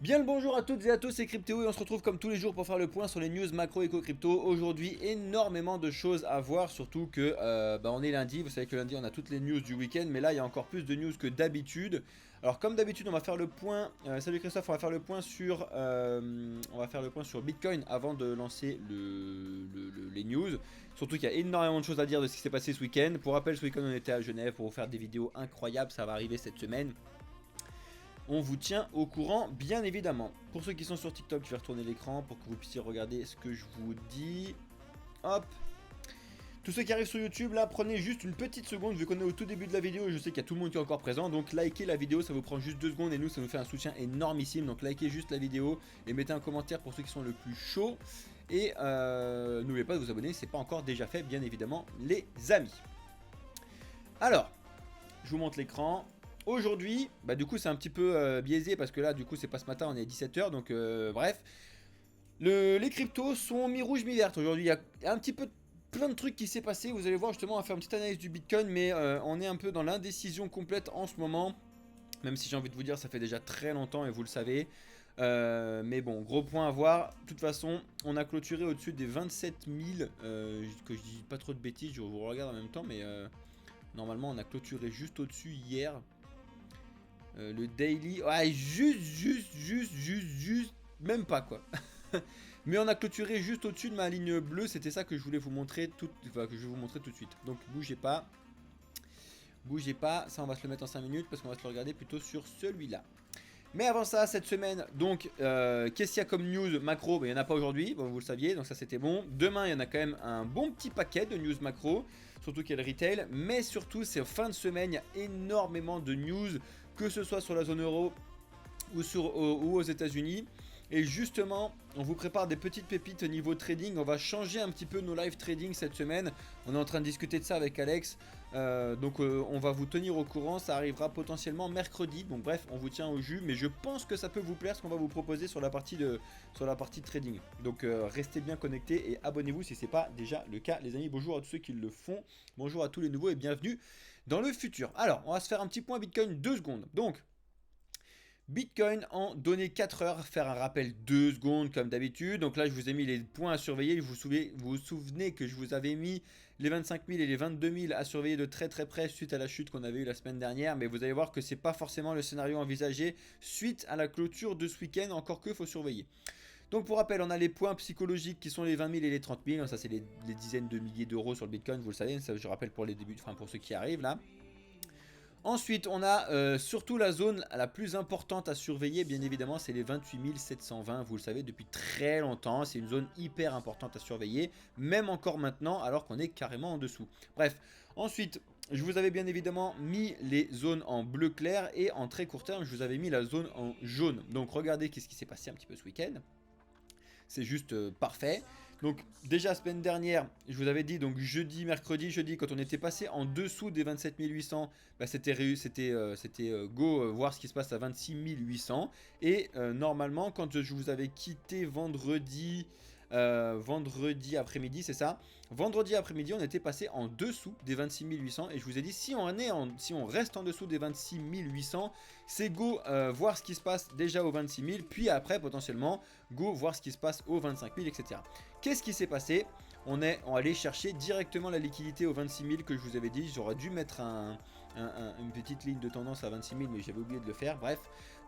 Bien le bonjour à toutes et à tous, c'est Cryptéo et on se retrouve comme tous les jours pour faire le point sur les news macro éco crypto. Aujourd'hui, énormément de choses à voir, surtout que on est lundi. Vous savez que lundi on a toutes les news du week-end, mais là il y a encore plus de news que d'habitude. Alors comme d'habitude, on va faire le point. Salut Christophe, on va faire le point sur Bitcoin avant de lancer les news. Surtout qu'il y a énormément de choses à dire de ce qui s'est passé ce week-end. Pour rappel, ce week-end on était à Genève pour vous faire des vidéos incroyables, ça va arriver cette semaine. On vous tient au courant, bien évidemment. Pour ceux qui sont sur TikTok, je vais retourner l'écran pour que vous puissiez regarder ce que je vous dis. Hop. Tous ceux qui arrivent sur YouTube, là, prenez juste une petite seconde, vu qu'on est au tout début de la vidéo, et je sais qu'il y a tout le monde qui est encore présent, donc likez la vidéo, ça vous prend juste 2 secondes, et nous, ça nous fait un soutien énormissime, donc likez juste la vidéo, et mettez un commentaire pour ceux qui sont le plus chauds, et n'oubliez pas de vous abonner, si ce n'est pas encore déjà fait, bien évidemment, les amis. Alors, je vous montre l'écran. Aujourd'hui, du coup c'est un petit peu biaisé parce que là du coup c'est pas ce matin, on est à 17h, donc bref. Les cryptos sont mi-rouge mi-verte aujourd'hui, il y a un petit peu plein de trucs qui s'est passé, vous allez voir justement, on va faire une petite analyse du Bitcoin, mais on est un peu dans l'indécision complète en ce moment. Même si j'ai envie de vous dire, ça fait déjà très longtemps et vous le savez. Mais bon, gros point à voir. De toute façon, on a clôturé au-dessus des 27 000. Que je dis pas trop de bêtises, je vous regarde en même temps, mais normalement on a clôturé juste au-dessus hier. Le daily, ouais, juste, même pas quoi. Mais on a clôturé juste au-dessus de ma ligne bleue, c'était ça que je voulais vous montrer que je vais vous montrer tout de suite. Donc bougez pas, ça on va se le mettre en 5 minutes parce qu'on va se le regarder plutôt sur celui-là. Mais avant ça, cette semaine, donc, qu'est-ce qu'il y a comme news macro? Il n'y en a pas aujourd'hui, bon, vous le saviez, donc ça c'était bon. Demain, il y en a quand même un bon petit paquet de news macro, surtout qu'il y a le retail. Mais surtout, c'est fin de semaine, il y a énormément de news, que ce soit sur la zone euro ou aux États-Unis. Et justement, on vous prépare des petites pépites au niveau trading. On va changer un petit peu nos live trading cette semaine. On est en train de discuter de ça avec Alex. Donc on va vous tenir au courant. Ça arrivera potentiellement mercredi. Donc bref, on vous tient au jus. Mais je pense que ça peut vous plaire ce qu'on va vous proposer sur la partie de trading. Donc restez bien connectés et abonnez-vous si ce n'est pas déjà le cas. Les amis, bonjour à tous ceux qui le font. Bonjour à tous les nouveaux et bienvenue dans le futur. Alors, on va se faire un petit point Bitcoin 2 secondes. Donc, Bitcoin en données 4 heures, faire un rappel 2 secondes comme d'habitude. Donc là, je vous ai mis les points à surveiller. Vous souvenez que je vous avais mis les 25 000 et les 22 000 à surveiller de très très près suite à la chute qu'on avait eue la semaine dernière. Mais vous allez voir que c'est pas forcément le scénario envisagé suite à la clôture de ce week-end, encore que faut surveiller. Donc pour rappel, on a les points psychologiques qui sont les 20 000 et les 30 000. Ça, c'est les dizaines de milliers d'euros sur le Bitcoin, vous le savez. Ça, je rappelle pour les débuts, enfin pour ceux qui arrivent là. Ensuite, on a surtout la zone la plus importante à surveiller, bien évidemment, c'est les 28 720, vous le savez, depuis très longtemps. C'est une zone hyper importante à surveiller, même encore maintenant, alors qu'on est carrément en dessous. Bref, ensuite, je vous avais bien évidemment mis les zones en bleu clair et en très court terme, je vous avais mis la zone en jaune. Donc regardez qu'est-ce qui s'est passé un petit peu ce week-end. C'est juste parfait. Donc déjà semaine dernière, je vous avais dit, donc mercredi, jeudi, quand on était passé en dessous des 27 800, c'était go voir ce qui se passe à 26 800. Et normalement, quand je vous avais quitté vendredi après-midi, c'est ça. Vendredi après-midi, on était passé en dessous des 26 800 et je vous ai dit si on reste en dessous des 26 800, c'est go voir ce qui se passe déjà aux 26 000, puis après potentiellement go voir ce qui se passe aux 25 000, etc. Qu'est-ce qui s'est passé? On allait chercher directement la liquidité aux 26 000 que je vous avais dit. J'aurais dû mettre une petite ligne de tendance à 26 000, mais j'avais oublié de le faire. Bref,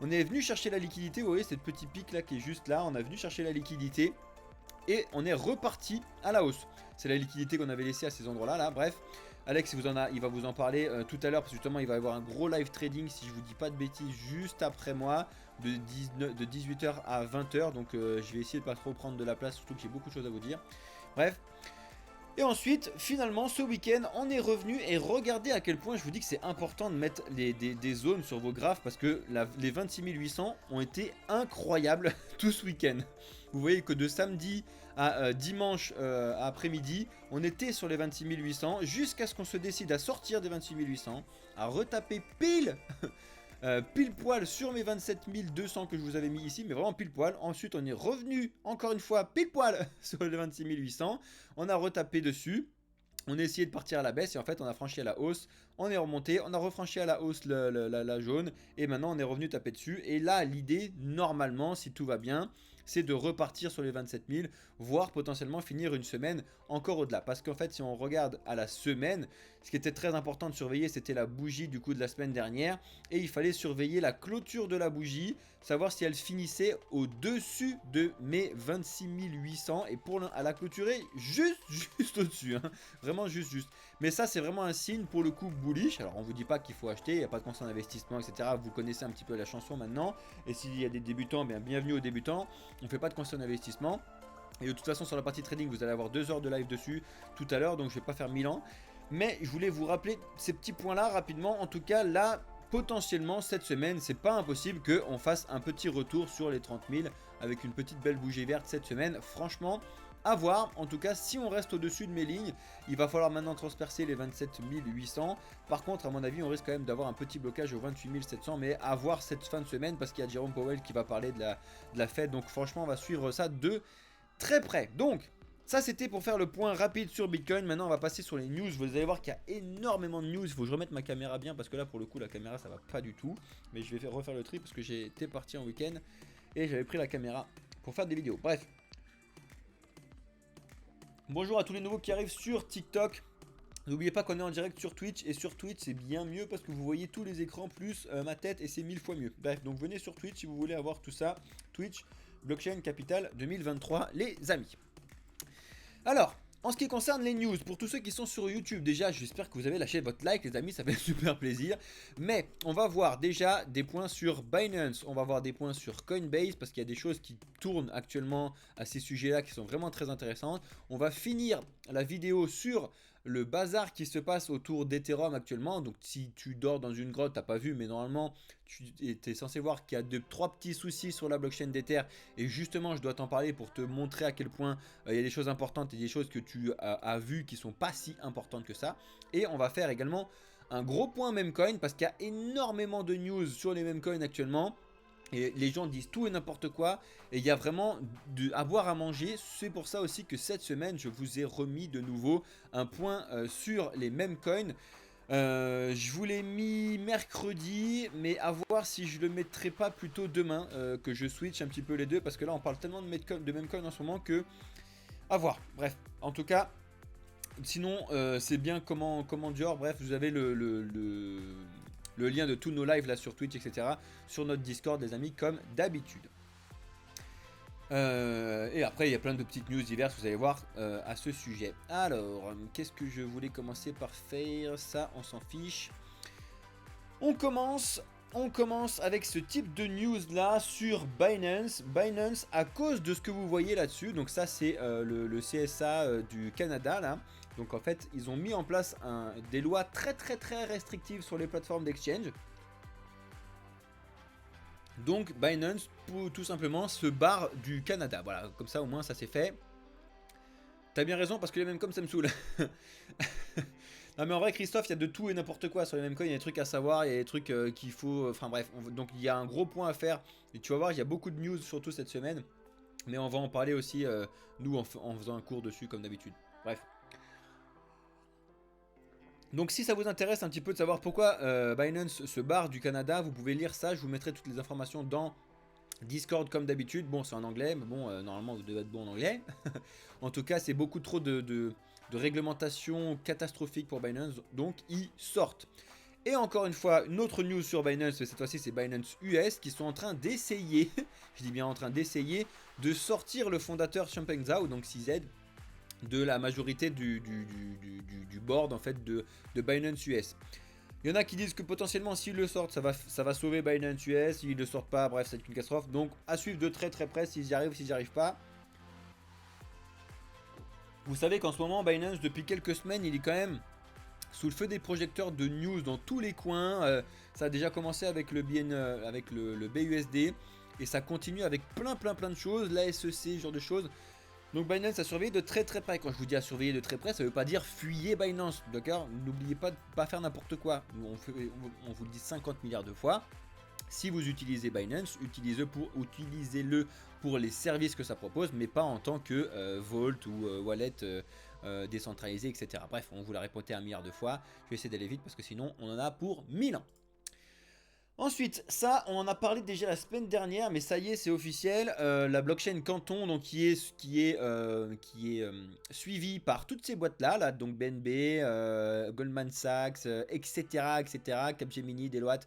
on est venu chercher la liquidité. Vous voyez, cette petite pique là qui est juste là. On a venu chercher la liquidité. Et on est reparti à la hausse. C'est la liquidité qu'on avait laissée à ces endroits-là. Là. Bref, Alex il va vous en parler tout à l'heure. Parce que justement, il va y avoir un gros live trading, si je vous dis pas de bêtises, juste après moi, de 18h à 20h. Donc je vais essayer de pas trop prendre de la place, surtout que j'ai beaucoup de choses à vous dire. Bref. Et ensuite, finalement, ce week-end, on est revenu et regardez à quel point je vous dis que c'est important de mettre des zones sur vos graphes parce que les 26 800 ont été incroyables tout ce week-end. Vous voyez que de samedi à dimanche après-midi, on était sur les 26 800 jusqu'à ce qu'on se décide à sortir des 26 800, à retaper pile poil sur mes 27 200 que je vous avais mis ici, mais vraiment pile poil. Ensuite, on est revenu encore une fois pile poil sur les 26 800. On a retapé dessus. On a essayé de partir à la baisse et en fait on a franchi à la hausse, on est remonté, on a refranchi à la hausse la jaune et maintenant on est revenu taper dessus. Et là l'idée normalement si tout va bien c'est de repartir sur les 27 000, voire potentiellement finir une semaine encore au-delà. Parce qu'en fait si on regarde à la semaine, ce qui était très important de surveiller c'était la bougie du coup de la semaine dernière. Et il fallait surveiller la clôture de la bougie, savoir si elle finissait au-dessus de mes 26 800. Et à la clôturer juste au-dessus, hein. Vraiment juste. Mais ça c'est vraiment un signe pour le coup bullish. Alors on vous dit pas qu'il faut acheter, il n'y a pas de conseil d'investissement, etc. Vous connaissez un petit peu la chanson maintenant. Et s'il y a des débutants, bien bienvenue aux débutants. On ne fait pas de conseil d'investissement. Et de toute façon sur la partie trading vous allez avoir 2 heures de live dessus tout à l'heure. Donc je ne vais pas faire 1000 ans. Mais je voulais vous rappeler ces petits points là rapidement. En tout cas là potentiellement cette semaine c'est pas impossible qu'on fasse un petit retour sur les 30 000 avec une petite belle bougie verte cette semaine. Franchement à voir. En tout cas si on reste au dessus de mes lignes il va falloir maintenant transpercer les 27 800. Par contre à mon avis on risque quand même d'avoir un petit blocage au 28 700. Mais à voir cette fin de semaine parce qu'il y a Jerome Powell qui va parler de la Fed. Donc franchement on va suivre ça de très près. Donc ça c'était pour faire le point rapide sur Bitcoin. Maintenant on va passer sur les news. Vous allez voir qu'il y a énormément de news. Il faut que je remette ma caméra bien parce que là pour le coup la caméra ça va pas du tout. Mais je vais refaire le tri parce que j'étais parti en week-end et j'avais pris la caméra pour faire des vidéos. Bref. Bonjour à tous les nouveaux qui arrivent sur TikTok. N'oubliez pas qu'on est en direct sur Twitch. Et sur Twitch c'est bien mieux parce que vous voyez tous les écrans plus ma tête et c'est 1000 fois mieux. Bref donc venez sur Twitch si vous voulez avoir tout ça. Twitch, Blockchain Capital 2023 les amis. Alors, en ce qui concerne les news, pour tous ceux qui sont sur YouTube, déjà j'espère que vous avez lâché votre like les amis, ça fait super plaisir. Mais on va voir déjà des points sur Binance, on va voir des points sur Coinbase parce qu'il y a des choses qui tournent actuellement à ces sujets là qui sont vraiment très intéressantes. On va finir la vidéo sur le bazar qui se passe autour d'Ethereum actuellement. Donc si tu dors dans une grotte, t'as pas vu mais normalement tu es censé voir qu'il y a 3 petits soucis sur la blockchain d'Ether. Et justement je dois t'en parler pour te montrer à quel point il y a des choses importantes et des choses que tu as vues qui sont pas si importantes que ça. Et on va faire également un gros point Memecoin parce qu'il y a énormément de news sur les Memecoin actuellement. Et les gens disent tout et n'importe quoi. Et il y a vraiment à boire à manger. C'est pour ça aussi que cette semaine, je vous ai remis de nouveau un point sur les Memecoin. Je vous l'ai mis mercredi. Mais à voir si je le mettrai pas plutôt demain. Que je switch un petit peu les deux. Parce que là, on parle tellement de Memecoin en ce moment que... À voir. Bref, en tout cas... Sinon, c'est bien comment Dior. Bref, vous avez le lien de tous nos lives là sur Twitch, etc. sur notre Discord, les amis, comme d'habitude. Et après, il y a plein de petites news diverses, vous allez voir, à ce sujet. Alors, qu'est-ce que je voulais commencer par faire? Ça, on s'en fiche. On commence avec ce type de news là sur Binance. Binance, à cause de ce que vous voyez là-dessus, donc ça c'est le CSA du Canada là. Donc en fait, ils ont mis en place des lois très restrictives sur les plateformes d'exchange. Donc Binance, tout simplement, se barre du Canada. Voilà, comme ça au moins ça c'est fait. T'as bien raison parce que les mêmes comme ça me saoule. Non mais en vrai Christophe, il y a de tout et n'importe quoi sur les mêmes coins, il y a des trucs à savoir, il y a des truc qu'il faut... Enfin bref, donc il y a un gros point à faire. Et tu vas voir, il y a beaucoup de news surtout cette semaine. Mais on va en parler aussi, nous, en faisant un cours dessus comme d'habitude. Bref. Donc si ça vous intéresse un petit peu de savoir pourquoi Binance se barre du Canada, vous pouvez lire ça, je vous mettrai toutes les informations dans Discord comme d'habitude. Bon c'est en anglais, mais bon normalement vous devez être bon en anglais. En tout cas c'est beaucoup trop de réglementation catastrophique pour Binance, donc ils sortent. Et encore une fois, une autre news sur Binance, cette fois-ci c'est Binance US, qui sont en train d'essayer, je dis bien en train d'essayer, de sortir le fondateur Changpeng Zhao, donc CZ, de la majorité du board en fait de Binance US. Il y en a qui disent que potentiellement s'ils le sortent ça va sauver Binance US, s'ils le sortent pas bref c'est une catastrophe. Donc à suivre de très près s'ils y arrivent, s'ils n'y arrivent pas. Vous savez qu'en ce moment Binance depuis quelques semaines il est quand même sous le feu des projecteurs de news dans tous les coins. Ça a déjà commencé avec le BUSD et ça continue avec plein de choses, la SEC, ce genre de choses. Donc Binance a surveillé de très près. Quand je vous dis à surveiller de très près, ça veut pas dire fuyez Binance, d'accord? N'oubliez pas de pas faire n'importe quoi. On vous le dit 50 milliards de fois. Si vous utilisez Binance, utilisez-le pour les services que ça propose, mais pas en tant que Vault ou wallet décentralisé, etc. Bref, on vous l'a répété 1 milliard de fois. Je vais essayer d'aller vite parce que sinon on en a pour 1000 ans. Ensuite, ça, on en a parlé déjà la semaine dernière, mais ça y est, c'est officiel. La blockchain Canton, donc qui est suivie par toutes ces boîtes-là, là, donc BNB, Goldman Sachs, etc., etc., Capgemini, Deloitte,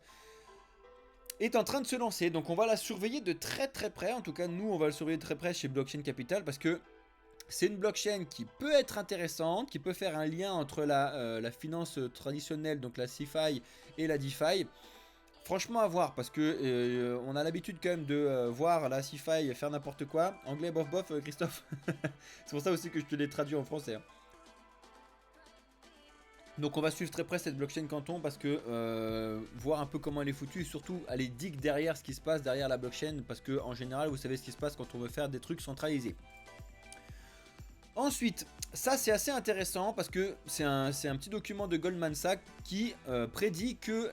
est en train de se lancer. Donc on va la surveiller de très très près. En tout cas, nous, on va le surveiller de très près chez Blockchain Capital parce que c'est une blockchain qui peut être intéressante, qui peut faire un lien entre la finance traditionnelle, donc la CeFi et la DeFi. Franchement à voir parce que on a l'habitude quand même de voir la CeFi faire n'importe quoi. Anglais bof bof Christophe. C'est pour ça aussi que je te l'ai traduit en français. Hein. Donc on va suivre très près cette blockchain Canton parce que voir un peu comment elle est foutue et surtout aller dig derrière ce qui se passe derrière la blockchain parce que en général vous savez ce qui se passe quand on veut faire des trucs centralisés. Ensuite, ça c'est assez intéressant parce que c'est un petit document de Goldman Sachs qui prédit que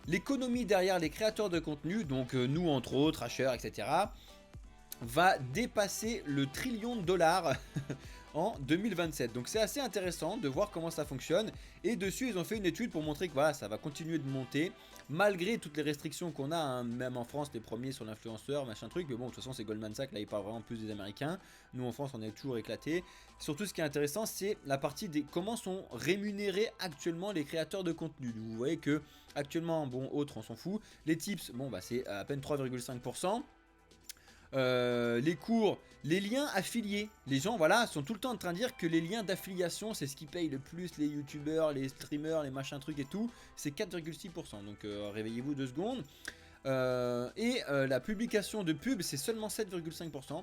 l'économie derrière les créateurs de contenu, donc nous entre autres, Asher, etc., va dépasser le $1 trillion en 2027. Donc c'est assez intéressant de voir comment ça fonctionne. Et dessus, ils ont fait une étude pour montrer que voilà, ça va continuer de monter, malgré toutes les restrictions qu'on a, hein, même en France, les premiers sur l'influenceur, machin truc. Mais bon, de toute façon, c'est Goldman Sachs, là, il parle vraiment plus des Américains. Nous, en France, on est toujours éclatés. Surtout, ce qui est intéressant, c'est la partie des comment sont rémunérés actuellement les créateurs de contenu. Vous voyez que actuellement, bon, autres, on s'en fout. Les tips, bon, bah, c'est à peine 3,5%. Les cours, les liens affiliés. Les gens, voilà, sont tout le temps en train de dire que les liens d'affiliation, c'est ce qui paye le plus les youtubeurs, les streamers, les machins trucs et tout. C'est 4,6%. Donc réveillez-vous 2 secondes. La publication de pub, c'est seulement 7,5%.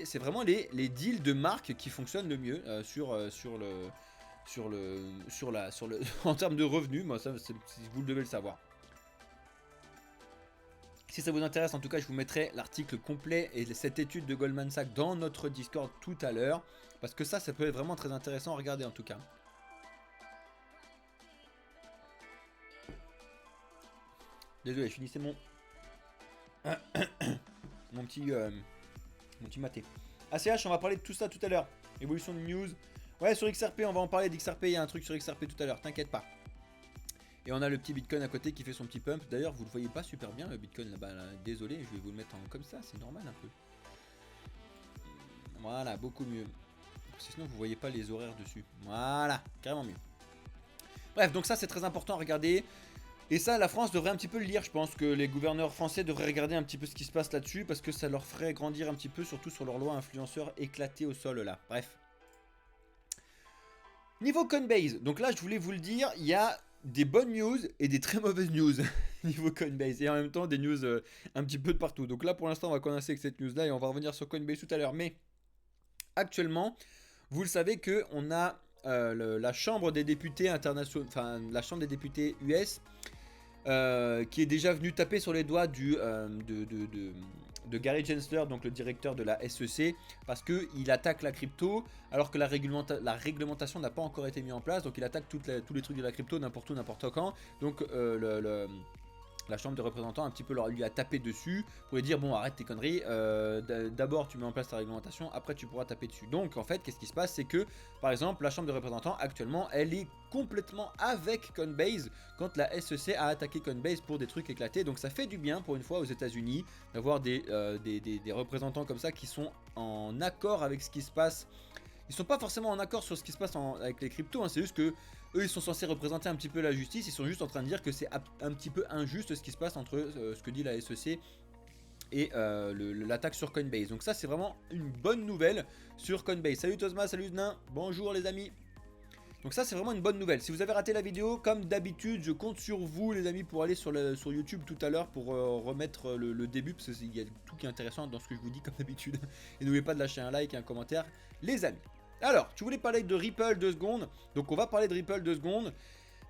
C'est vraiment les deals de marque qui fonctionnent le mieux en termes de revenus. Moi, ça, vous devez le savoir. Si ça vous intéresse, en tout cas, je vous mettrai l'article complet et cette étude de Goldman Sachs dans notre Discord tout à l'heure. Parce que ça peut être vraiment très intéressant à regarder en tout cas. Désolé, je finissais mon petit maté. ACH, on va parler de tout ça tout à l'heure. Évolution de news. Ouais, sur XRP, on va en parler d'XRP. Il y a un truc sur XRP tout à l'heure, t'inquiète pas. Et on a le petit Bitcoin à côté qui fait son petit pump. D'ailleurs, vous le voyez pas super bien le Bitcoin là-bas. Là. Désolé, je vais vous le mettre en comme ça, c'est normal un peu. Voilà, beaucoup mieux. Sinon, vous voyez pas les horaires dessus. Voilà, carrément mieux. Bref, donc ça c'est très important à regarder. Et ça, la France devrait un petit peu le lire. Je pense que les gouverneurs français devraient regarder un petit peu ce qui se passe là-dessus parce que ça leur ferait grandir un petit peu, surtout sur leur loi influenceur éclatée au sol là. Bref. Niveau Coinbase, donc là je voulais vous le dire, il y a des bonnes news et des très mauvaises news niveau Coinbase et en même temps des news un petit peu de partout. Donc là pour l'instant on va commencer avec cette news là et on va revenir sur Coinbase tout à l'heure. Mais actuellement, vous le savez que on a la chambre des députés internationaux, enfin la chambre des députés US qui est déjà venu taper sur les doigts de Gary Gensler, donc le directeur de la SEC, parce qu'il attaque la crypto alors que la réglementation n'a pas encore été mise en place, donc il attaque tous les trucs de la crypto n'importe où, n'importe quand. Donc la chambre des représentants un petit peu lui a tapé dessus pour lui dire bon arrête tes conneries, d'abord tu mets en place ta réglementation, après tu pourras taper dessus. Donc en fait qu'est-ce qui se passe, c'est que par exemple la chambre des représentants actuellement elle est complètement avec Coinbase quand la SEC a attaqué Coinbase pour des trucs éclatés. Donc ça fait du bien pour une fois aux États-Unis d'avoir des représentants comme ça qui sont en accord avec ce qui se passe. Ils sont pas forcément en accord sur ce qui se passe avec les cryptos, hein, c'est juste que eux ils sont censés représenter un petit peu la justice, ils sont juste en train de dire que c'est un petit peu injuste ce qui se passe entre ce que dit la SEC et l'attaque sur Coinbase. Donc ça c'est vraiment une bonne nouvelle sur Coinbase. Salut Tosma, salut Nain, bonjour les amis. Donc ça c'est vraiment une bonne nouvelle. Si vous avez raté la vidéo, comme d'habitude, je compte sur vous les amis pour aller sur YouTube tout à l'heure pour remettre le début, parce qu'il y a tout qui est intéressant dans ce que je vous dis comme d'habitude. Et n'oubliez pas de lâcher un like et un commentaire les amis. Alors, tu voulais parler de Ripple 2 secondes, donc on va parler de Ripple 2 secondes,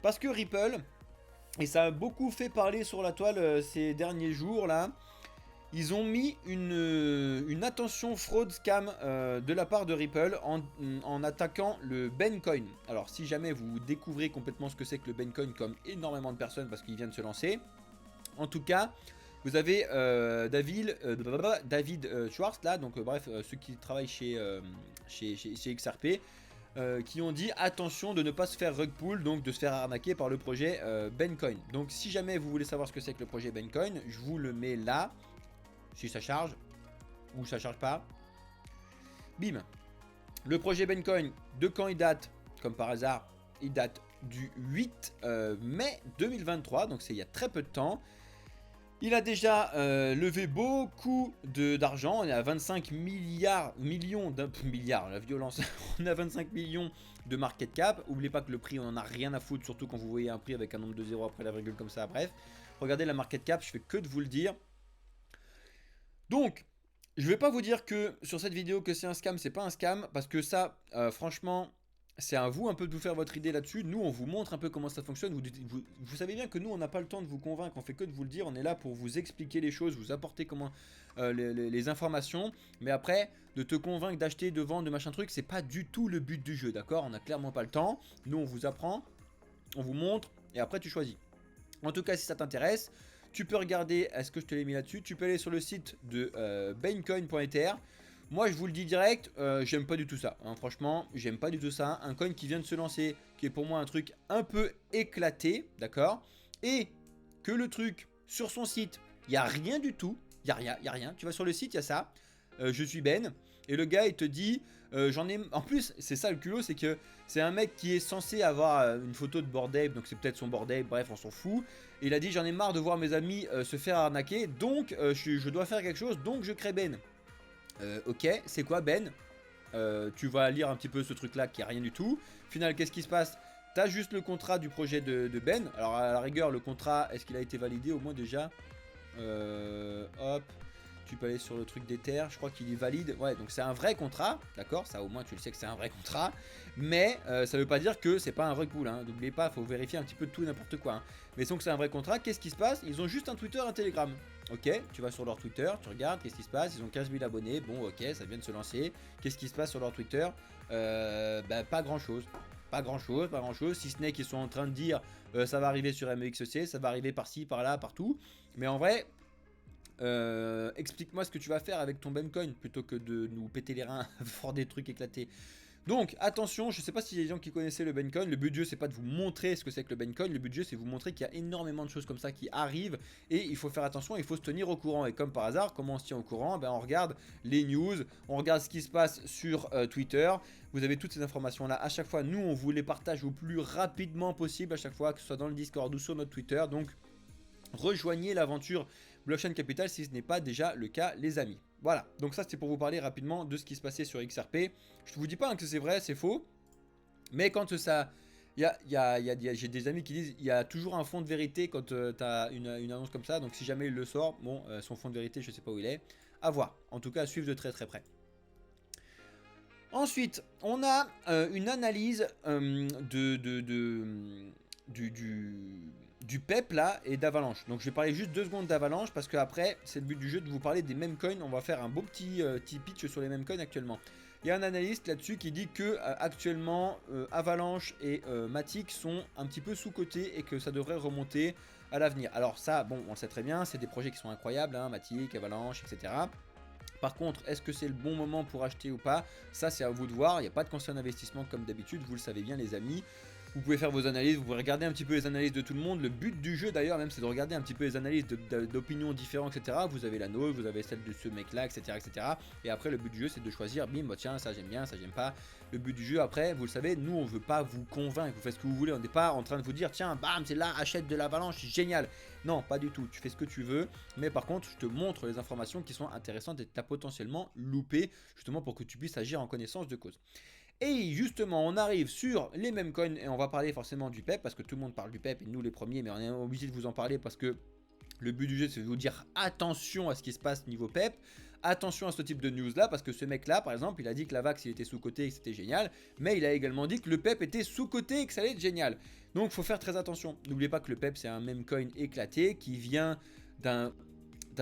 parce que Ripple, et ça a beaucoup fait parler sur la toile ces derniers jours là, ils ont mis une attention fraude scam de la part de Ripple en attaquant le Bencoin. Alors si jamais vous découvrez complètement ce que c'est que le Bencoin comme énormément de personnes parce qu'il vient de se lancer, en tout cas, avez David Schwartz là, donc bref, ceux qui travaillent chez XRP, qui ont dit attention de ne pas se faire rug pull, donc de se faire arnaquer par le projet Bencoin. Donc si jamais vous voulez savoir ce que c'est que le projet Bencoin, je vous le mets là, si ça charge, ou ça charge pas. Bim. Le projet Bencoin, de quand il date? Comme par hasard, il date du 8 mai 2023, donc c'est il y a très peu de temps. Il a déjà levé beaucoup d'argent, on est à 25 millions, la violence, on est à 25 millions de market cap. N'oubliez pas que le prix, on en a rien à foutre, surtout quand vous voyez un prix avec un nombre de zéros après la virgule comme ça, bref. Regardez la market cap, je fais que de vous le dire. Donc, je vais pas vous dire que sur cette vidéo que c'est un scam, c'est pas un scam, parce que ça, franchement, c'est à vous un peu de vous faire votre idée là-dessus. Nous, on vous montre un peu comment ça fonctionne. Vous savez bien que nous, on n'a pas le temps de vous convaincre, on fait que de vous le dire. On est là pour vous expliquer les choses, vous apporter comment les informations. Mais après, de te convaincre d'acheter, de vendre, de machin truc, c'est pas du tout le but du jeu, d'accord? On n'a clairement pas le temps. Nous, on vous apprend, on vous montre, et après, tu choisis. En tout cas, si ça t'intéresse, tu peux regarder, est-ce que je te l'ai mis là-dessus? Tu peux aller sur le site de baincoin.fr. Moi, je vous le dis direct, j'aime pas du tout ça. Hein, franchement, j'aime pas du tout ça. Un coin qui vient de se lancer, qui est pour moi un truc un peu éclaté, d'accord? Et que le truc, sur son site, il n'y a rien du tout. Il n'y a rien. Tu vas sur le site, il y a ça. Je suis Ben. Et le gars, il te dit, j'en ai... En plus, c'est ça le culot, c'est que c'est un mec qui est censé avoir une photo de Bored Ape, donc c'est peut-être son Bored Ape, bref, on s'en fout. Et il a dit, j'en ai marre de voir mes amis se faire arnaquer, donc je dois faire quelque chose, donc je crée Ben. Ok, c'est quoi Ben? Tu vas lire un petit peu ce truc là qui a rien du tout. Final, qu'est-ce qui se passe? T'as juste le contrat du projet de Ben. Alors à la rigueur, le contrat, est-ce qu'il a été validé au moins déjà? Hop, tu peux aller sur le truc d'Ether, je crois qu'il est valide. Ouais, donc c'est un vrai contrat, d'accord? Ça au moins tu le sais que c'est un vrai contrat. Mais ça veut pas dire que c'est pas un rug pull, hein. N'oubliez pas, il faut vérifier un petit peu de tout et n'importe quoi. Hein. Mais donc c'est un vrai contrat, qu'est-ce qui se passe? Ils ont juste un Twitter, un Telegram. Ok, tu vas sur leur Twitter, tu regardes, qu'est-ce qui se passe? Ils ont 15 000 abonnés, bon ok, ça vient de se lancer. Qu'est-ce qui se passe sur leur Twitter? Bah pas grand chose. Pas grand chose, si ce n'est qu'ils sont en train de dire ça va arriver sur MEXC, ça va arriver par-ci, par-là, partout. Mais en vrai, explique-moi ce que tu vas faire avec ton Bencoin plutôt que de nous péter les reins pour des trucs éclatés. Donc attention, je sais pas s'il y a des gens qui connaissaient le Bencoin, le but du jeu c'est pas de vous montrer ce que c'est que le Bencoin, le but du jeu c'est de vous montrer qu'il y a énormément de choses comme ça qui arrivent et il faut faire attention, il faut se tenir au courant. Et comme par hasard, comment on se tient au courant? Ben, on regarde les news, on regarde ce qui se passe sur Twitter, vous avez toutes ces informations là à chaque fois, nous on vous les partage au plus rapidement possible à chaque fois, que ce soit dans le Discord ou sur notre Twitter, donc rejoignez l'aventure Blockchain Capital si ce n'est pas déjà le cas les amis. Voilà, donc ça c'était pour vous parler rapidement de ce qui se passait sur XRP. Je ne vous dis pas hein, que c'est vrai, c'est faux, mais quand ça... j'ai des amis qui disent il y a toujours un fond de vérité quand tu as une annonce comme ça, donc si jamais il le sort, bon, son fond de vérité je sais pas où il est, à voir, en tout cas à suivre de très très près. Ensuite, on a une analyse du PEP là et d'Avalanche. Donc je vais parler juste 2 secondes d'Avalanche parce que après c'est le but du jeu de vous parler des mêmes coins. On va faire un beau petit pitch sur les mêmes coins actuellement. Il y a un analyste là-dessus qui dit que actuellement Avalanche et Matic sont un petit peu sous-cotés et que ça devrait remonter à l'avenir. Alors ça, bon, on le sait très bien, c'est des projets qui sont incroyables, hein, Matic, Avalanche, etc. Par contre, est-ce que c'est le bon moment pour acheter ou pas? Ça, c'est à vous de voir. Il n'y a pas de conseil d'investissement comme d'habitude, vous le savez bien les amis. Vous pouvez faire vos analyses, vous pouvez regarder un petit peu les analyses de tout le monde. Le but du jeu d'ailleurs même c'est de regarder un petit peu les analyses d'opinions différentes, etc. Vous avez la nôtre, vous avez celle de ce mec là, etc. etc. Et après le but du jeu c'est de choisir, bim, bah, tiens ça j'aime bien, ça j'aime pas. Le but du jeu après, vous le savez, nous on veut pas vous convaincre, vous faites ce que vous voulez, on n'est pas en train de vous dire tiens bam c'est là, achète de l'Avalanche, génial. Non pas du tout, tu fais ce que tu veux, mais par contre je te montre les informations qui sont intéressantes et que tu as potentiellement loupé, justement pour que tu puisses agir en connaissance de cause. Et justement, on arrive sur les mêmes coins et on va parler forcément du PEP parce que tout le monde parle du PEP et nous les premiers, mais on est obligé de vous en parler parce que le but du jeu c'est de vous dire attention à ce qui se passe niveau PEP, attention à ce type de news là parce que ce mec là par exemple il a dit que la Vax il était sous-coté et que c'était génial, mais il a également dit que le PEP était sous-coté et que ça allait être génial. Donc il faut faire très attention. N'oubliez pas que le PEP c'est un meme coin éclaté qui vient d'un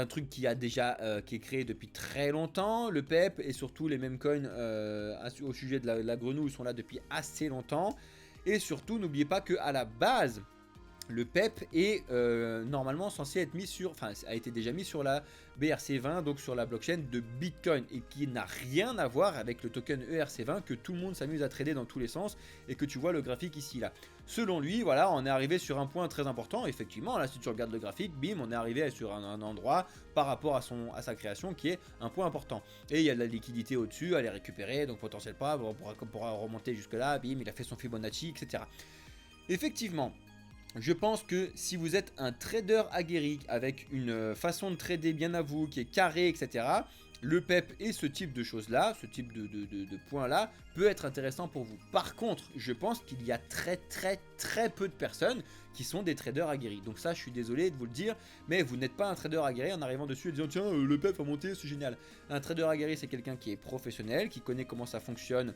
truc qui a déjà qui est créé depuis très longtemps. Le PEP et surtout les mêmes coins au sujet de la grenouille sont là depuis assez longtemps. Et surtout n'oubliez pas que à la base le PEP est normalement censé être mis sur, enfin a été déjà mis sur la BRC20, donc sur la blockchain de Bitcoin, et qui n'a rien à voir avec le token ERC20 que tout le monde s'amuse à trader dans tous les sens, et que tu vois le graphique ici là. Selon lui, voilà, on est arrivé sur un point très important, effectivement, là si tu regardes le graphique, bim, on est arrivé sur un endroit par rapport à sa création qui est un point important. Et il y a de la liquidité au-dessus à les récupérer, donc potentiel pas, on pourra remonter jusque là, bim, il a fait son Fibonacci, etc. Effectivement, je pense que si vous êtes un trader aguerri avec une façon de trader bien à vous, qui est carré, etc., le PEP et ce type de choses-là, ce type de points-là, peut être intéressant pour vous. Par contre, je pense qu'il y a très peu de personnes qui sont des traders aguerris. Donc ça, je suis désolé de vous le dire, mais vous n'êtes pas un trader aguerri en arrivant dessus et disant tiens, le PEP a monté, c'est génial. Un trader aguerri, c'est quelqu'un qui est professionnel, qui connaît comment ça fonctionne,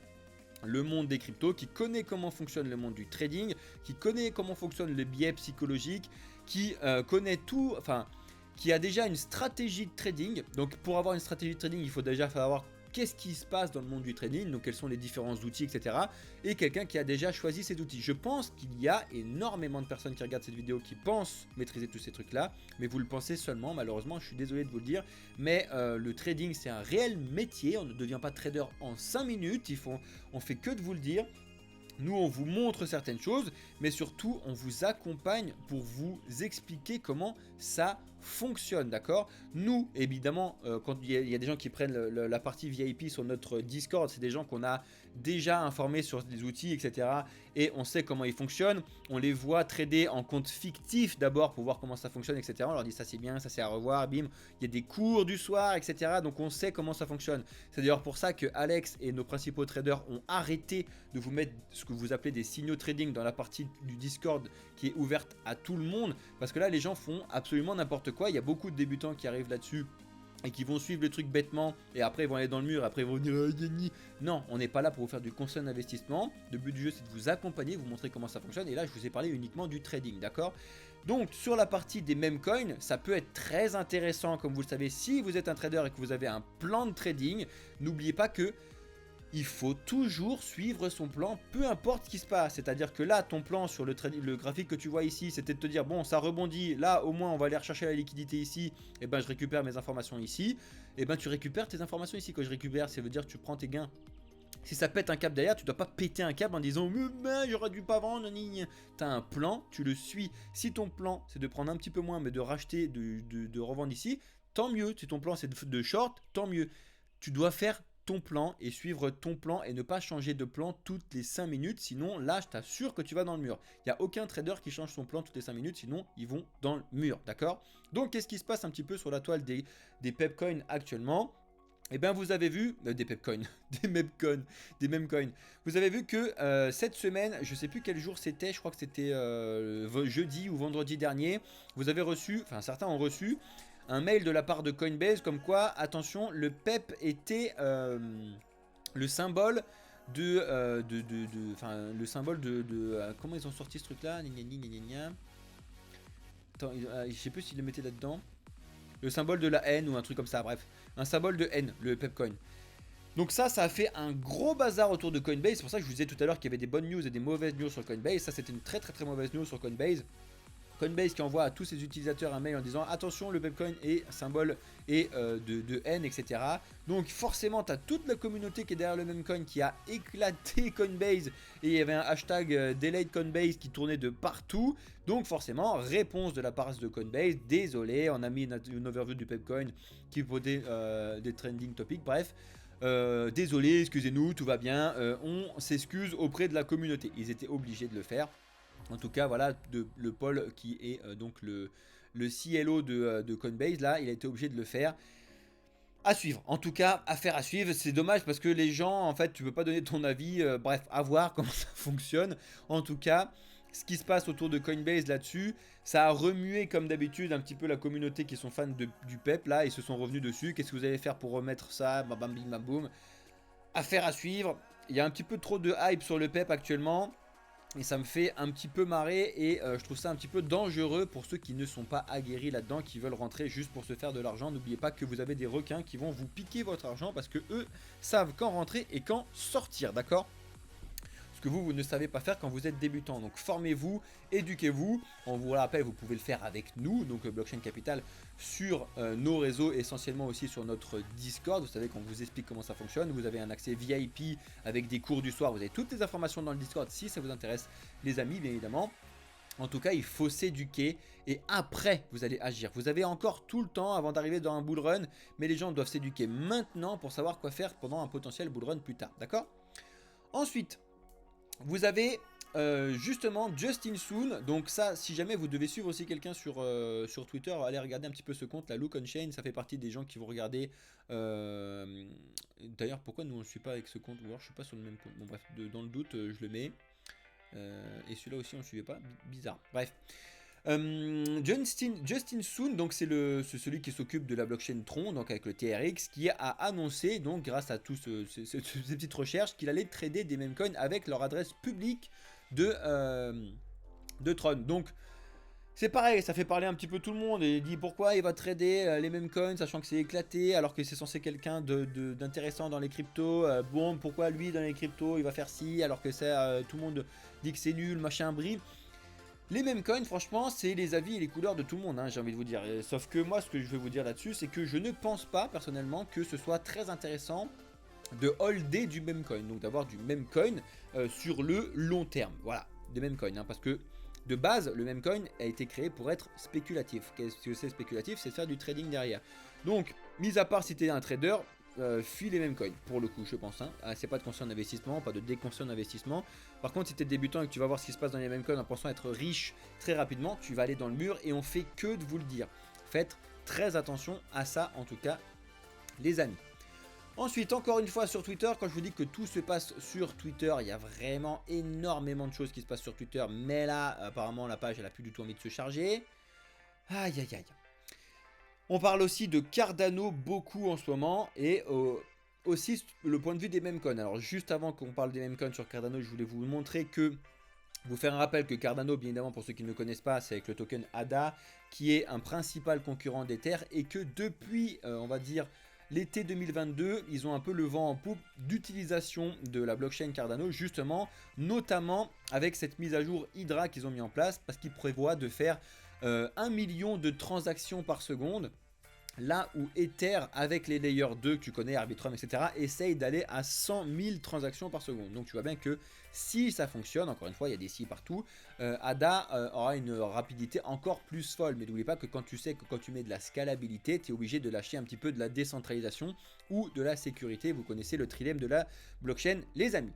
le monde des cryptos, qui connaît comment fonctionne le monde du trading, qui connaît comment fonctionne le biais psychologique, qui connaît tout, enfin, qui a déjà une stratégie de trading. Donc pour avoir une stratégie de trading, il faut déjà savoir qu'est-ce qui se passe dans le monde du trading, donc quels sont les différents outils, etc. Et quelqu'un qui a déjà choisi ces outils. Je pense qu'il y a énormément de personnes qui regardent cette vidéo qui pensent maîtriser tous ces trucs-là, mais vous le pensez seulement, malheureusement, je suis désolé de vous le dire, mais le trading, c'est un réel métier, on ne devient pas trader en 5 minutes, on fait que de vous le dire. Nous, on vous montre certaines choses, mais surtout, on vous accompagne pour vous expliquer comment ça fonctionne, d'accord? Nous, évidemment, quand il y a des gens qui prennent la partie VIP sur notre Discord, c'est des gens qu'on a déjà informés sur des outils, etc. Et on sait comment ils fonctionnent. On les voit trader en compte fictif d'abord pour voir comment ça fonctionne, etc. On leur dit ça c'est bien, ça c'est à revoir, bim. Il y a des cours du soir, etc. Donc on sait comment ça fonctionne. C'est d'ailleurs pour ça que Alex et nos principaux traders ont arrêté de vous mettre ce que vous appelez des signaux trading dans la partie du Discord qui est ouverte à tout le monde. Parce que là, les gens font absolument n'importe quoi. Il y a beaucoup de débutants qui arrivent là-dessus et qui vont suivre le truc bêtement et après ils vont aller dans le mur, après ils vont dire non, on n'est pas là pour vous faire du conseil d'investissement. Le but du jeu c'est de vous accompagner, vous montrer comment ça fonctionne, et là je vous ai parlé uniquement du trading, d'accord? Donc sur la partie des meme coins, ça peut être très intéressant, comme vous le savez, si vous êtes un trader et que vous avez un plan de trading. N'oubliez pas que il faut toujours suivre son plan, peu importe ce qui se passe. C'est-à-dire que là, ton plan sur le graphique que tu vois ici, c'était de te dire, bon, ça rebondit, là, au moins, on va aller rechercher la liquidité ici, et ben, je récupère mes informations ici. Et ben, tu récupères tes informations ici. Quand je récupère, ça veut dire que tu prends tes gains. Si ça pète un câble derrière, tu dois pas péter un câble en disant j'aurais dû pas vendre, t'as un plan, tu le suis. Si ton plan, c'est de prendre un petit peu moins, mais de racheter, de revendre ici, tant mieux. Si ton plan, c'est de short, tant mieux. Tu dois faire ton plan et suivre ton plan et ne pas changer de plan toutes les 5 minutes, sinon là je t'assure que tu vas dans le mur. Il n'y a aucun trader qui change son plan toutes les 5 minutes, sinon ils vont dans le mur, d'accord? Donc qu'est-ce qui se passe un petit peu sur la toile des pepcoins actuellement? Eh bien vous avez vu, des pepcoins, des memcoins, vous avez vu que cette semaine, je sais plus quel jour c'était, je crois que c'était jeudi ou vendredi dernier, vous avez reçu, enfin certains ont reçu, un mail de la part de Coinbase comme quoi, attention, le PEP était le symbole le symbole comment ils ont sorti ce truc là, attends, je sais plus s'ils le mettaient là-dedans, le symbole de la haine ou un truc comme ça, bref, un symbole de haine, le Pepcoin. Donc ça a fait un gros bazar autour de Coinbase. C'est pour ça que je vous disais tout à l'heure qu'il y avait des bonnes news et des mauvaises news sur Coinbase. Ça c'était une très mauvaise news sur Coinbase. Coinbase qui envoie à tous ses utilisateurs un mail en disant attention, le Pepcoin est symbole et de haine, etc. Donc forcément, tu as toute la communauté qui est derrière le Memcoin qui a éclaté Coinbase, et il y avait un hashtag Delayed Coinbase qui tournait de partout. Donc forcément, réponse de la part de Coinbase, désolé, on a mis une overview du Pepcoin qui posait des trending topics, bref. Désolé, excusez-nous, tout va bien, on s'excuse auprès de la communauté. Ils étaient obligés de le faire. En tout cas, voilà, le Paul qui est donc le CLO de Coinbase, là, il a été obligé de le faire. À suivre, en tout cas, affaire à suivre. C'est dommage parce que les gens, en fait, tu peux pas donner ton avis. Bref, à voir comment ça fonctionne. En tout cas, ce qui se passe autour de Coinbase là-dessus, ça a remué comme d'habitude un petit peu la communauté qui sont fans du PEP. Là, ils se sont revenus dessus. Qu'est-ce que vous allez faire pour remettre ça? Bam, bam, bim, bam, boum. Affaire à suivre. Il y a un petit peu trop de hype sur le PEP actuellement. Et ça me fait un petit peu marrer et je trouve ça un petit peu dangereux pour ceux qui ne sont pas aguerris là-dedans, qui veulent rentrer juste pour se faire de l'argent. N'oubliez pas que vous avez des requins qui vont vous piquer votre argent parce que eux savent quand rentrer et quand sortir, d'accord? que vous ne savez pas faire quand vous êtes débutant. Donc formez-vous, éduquez-vous. On vous rappelle, vous pouvez le faire avec nous, donc Blockchain Capital, sur nos réseaux, essentiellement aussi sur notre Discord. Vous savez qu'on vous explique comment ça fonctionne. Vous avez un accès VIP avec des cours du soir. Vous avez toutes les informations dans le Discord si ça vous intéresse, les amis, bien évidemment. En tout cas, il faut s'éduquer et après, vous allez agir. Vous avez encore tout le temps avant d'arriver dans un bull run, mais les gens doivent s'éduquer maintenant pour savoir quoi faire pendant un potentiel bull run plus tard. D'accord? Ensuite, vous avez justement Justin Soon. Donc ça, si jamais vous devez suivre aussi quelqu'un sur Twitter, allez regarder un petit peu ce compte, la Look on Chain. Ça fait partie des gens qui vont regarder. D'ailleurs, pourquoi nous on ne suit pas avec ce compte? Ou alors je suis pas sur le même compte. Bon bref, dans le doute, je le mets. Et celui-là aussi on ne suivait pas. Bizarre. Bref. Justin Soon, donc c'est celui qui s'occupe de la blockchain Tron, donc avec le TRX, qui a annoncé, donc grâce à tous ces petites recherches, qu'il allait trader des meme coins avec leur adresse publique de Tron. Donc c'est pareil, ça fait parler un petit peu tout le monde et il dit pourquoi il va trader les meme coins sachant que c'est éclaté alors que c'est censé quelqu'un d'intéressant dans les cryptos. Bon, pourquoi lui dans les cryptos il va faire ci alors que tout le monde dit que c'est nul, machin, brille. Les meme coins, franchement, c'est les avis et les couleurs de tout le monde, hein, j'ai envie de vous dire. Sauf que moi, ce que je vais vous dire là-dessus, c'est que je ne pense pas, personnellement, que ce soit très intéressant de holder du meme coin. Donc d'avoir du meme coin sur le long terme. Voilà, des meme coins. Hein, parce que, de base, le meme coin a été créé pour être spéculatif. Qu'est-ce que c'est spéculatif? C'est de faire du trading derrière. Donc, mis à part si tu es un trader, fuis les mêmes coins pour le coup je pense hein. C'est pas de conseil en investissement, pas de déconseil en investissement. Par contre si tu es débutant et que tu vas voir ce qui se passe dans les mêmes coins en pensant être riche très rapidement, tu vas aller dans le mur et on fait que de vous le dire. Faites très attention à ça en tout cas les amis. Ensuite encore une fois sur Twitter, quand je vous dis que tout se passe sur Twitter, il y a vraiment énormément de choses qui se passent sur Twitter, mais là apparemment la page elle a plus du tout envie de se charger. Aïe aïe aïe. On parle aussi de Cardano beaucoup en ce moment et aussi le point de vue des meme coins. Alors juste avant qu'on parle des meme coins sur Cardano, je voulais vous montrer que, vous faire un rappel que Cardano, bien évidemment pour ceux qui ne le connaissent pas, c'est avec le token ADA qui est un principal concurrent d'Ether et que depuis, on va dire, l'été 2022, ils ont un peu le vent en poupe d'utilisation de la blockchain Cardano, justement, notamment avec cette mise à jour Hydra qu'ils ont mis en place parce qu'ils prévoient de faire 1 million de transactions par seconde. Là où Ether, avec les layers 2 que tu connais, Arbitrum, etc., essaye d'aller à 100 000 transactions par seconde. Donc tu vois bien que si ça fonctionne, encore une fois, il y a des si partout, ADA aura une rapidité encore plus folle. Mais n'oublie pas que quand tu sais que quand tu mets de la scalabilité, tu es obligé de lâcher un petit peu de la décentralisation ou de la sécurité. Vous connaissez le trilemme de la blockchain, les amis.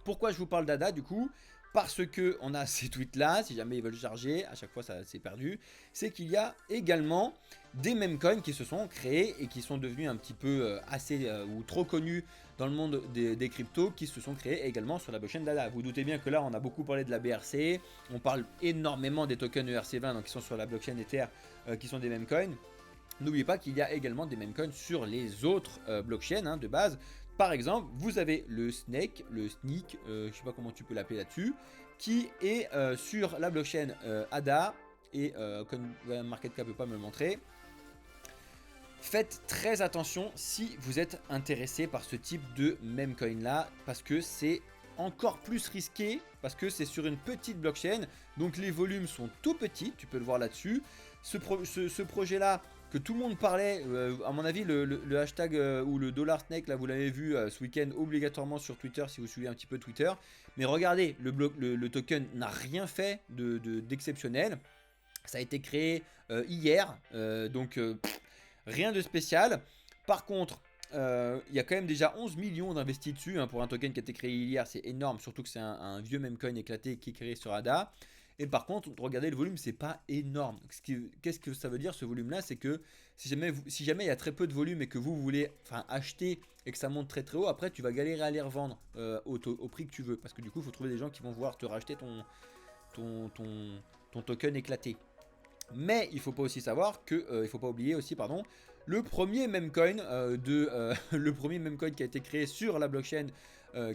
Pourquoi je vous parle d'ADA du coup ? Parce que on a ces tweets là, si jamais ils veulent charger, à chaque fois ça c'est perdu, c'est qu'il y a également des meme coins qui se sont créés et qui sont devenus un petit peu assez ou trop connus dans le monde des cryptos, qui se sont créés également sur la blockchain d'ADA. Vous doutez bien que là on a beaucoup parlé de la BRC, on parle énormément des tokens ERC20 donc qui sont sur la blockchain Ether, qui sont des meme coins. N'oubliez pas qu'il y a également des meme coins sur les autres blockchains hein, de base. Par exemple, vous avez le Snake, je sais pas comment tu peux l'appeler là-dessus, qui est sur la blockchain ADA et CoinMarketCap ne peut pas me le montrer. Faites très attention si vous êtes intéressé par ce type de meme coin là, parce que c'est encore plus risqué, parce que c'est sur une petite blockchain, donc les volumes sont tout petits, tu peux le voir là-dessus. Ce projet là, que tout le monde parlait, à mon avis le hashtag ou le $snake là vous l'avez vu ce week-end obligatoirement sur Twitter si vous suivez un petit peu Twitter, mais regardez le token n'a rien fait d'exceptionnel, ça a été créé hier, donc rien de spécial. Par contre il y a quand même déjà 11 millions d'investis dessus hein, pour un token qui a été créé hier, c'est énorme, surtout que c'est un vieux meme coin éclaté qui est créé sur ADA. Et par contre, regardez le volume, c'est pas énorme. Qu'est-ce que ça veut dire ce volume-là? C'est que si jamais il y a très peu de volume et que vous voulez acheter et que ça monte très très haut, après tu vas galérer à les revendre au prix que tu veux. Parce que du coup, il faut trouver des gens qui vont vouloir te racheter ton token éclaté. Mais il faut pas aussi savoir que, il faut pas oublier aussi, pardon, le premier meme coin le premier meme coin qui a été créé sur la blockchain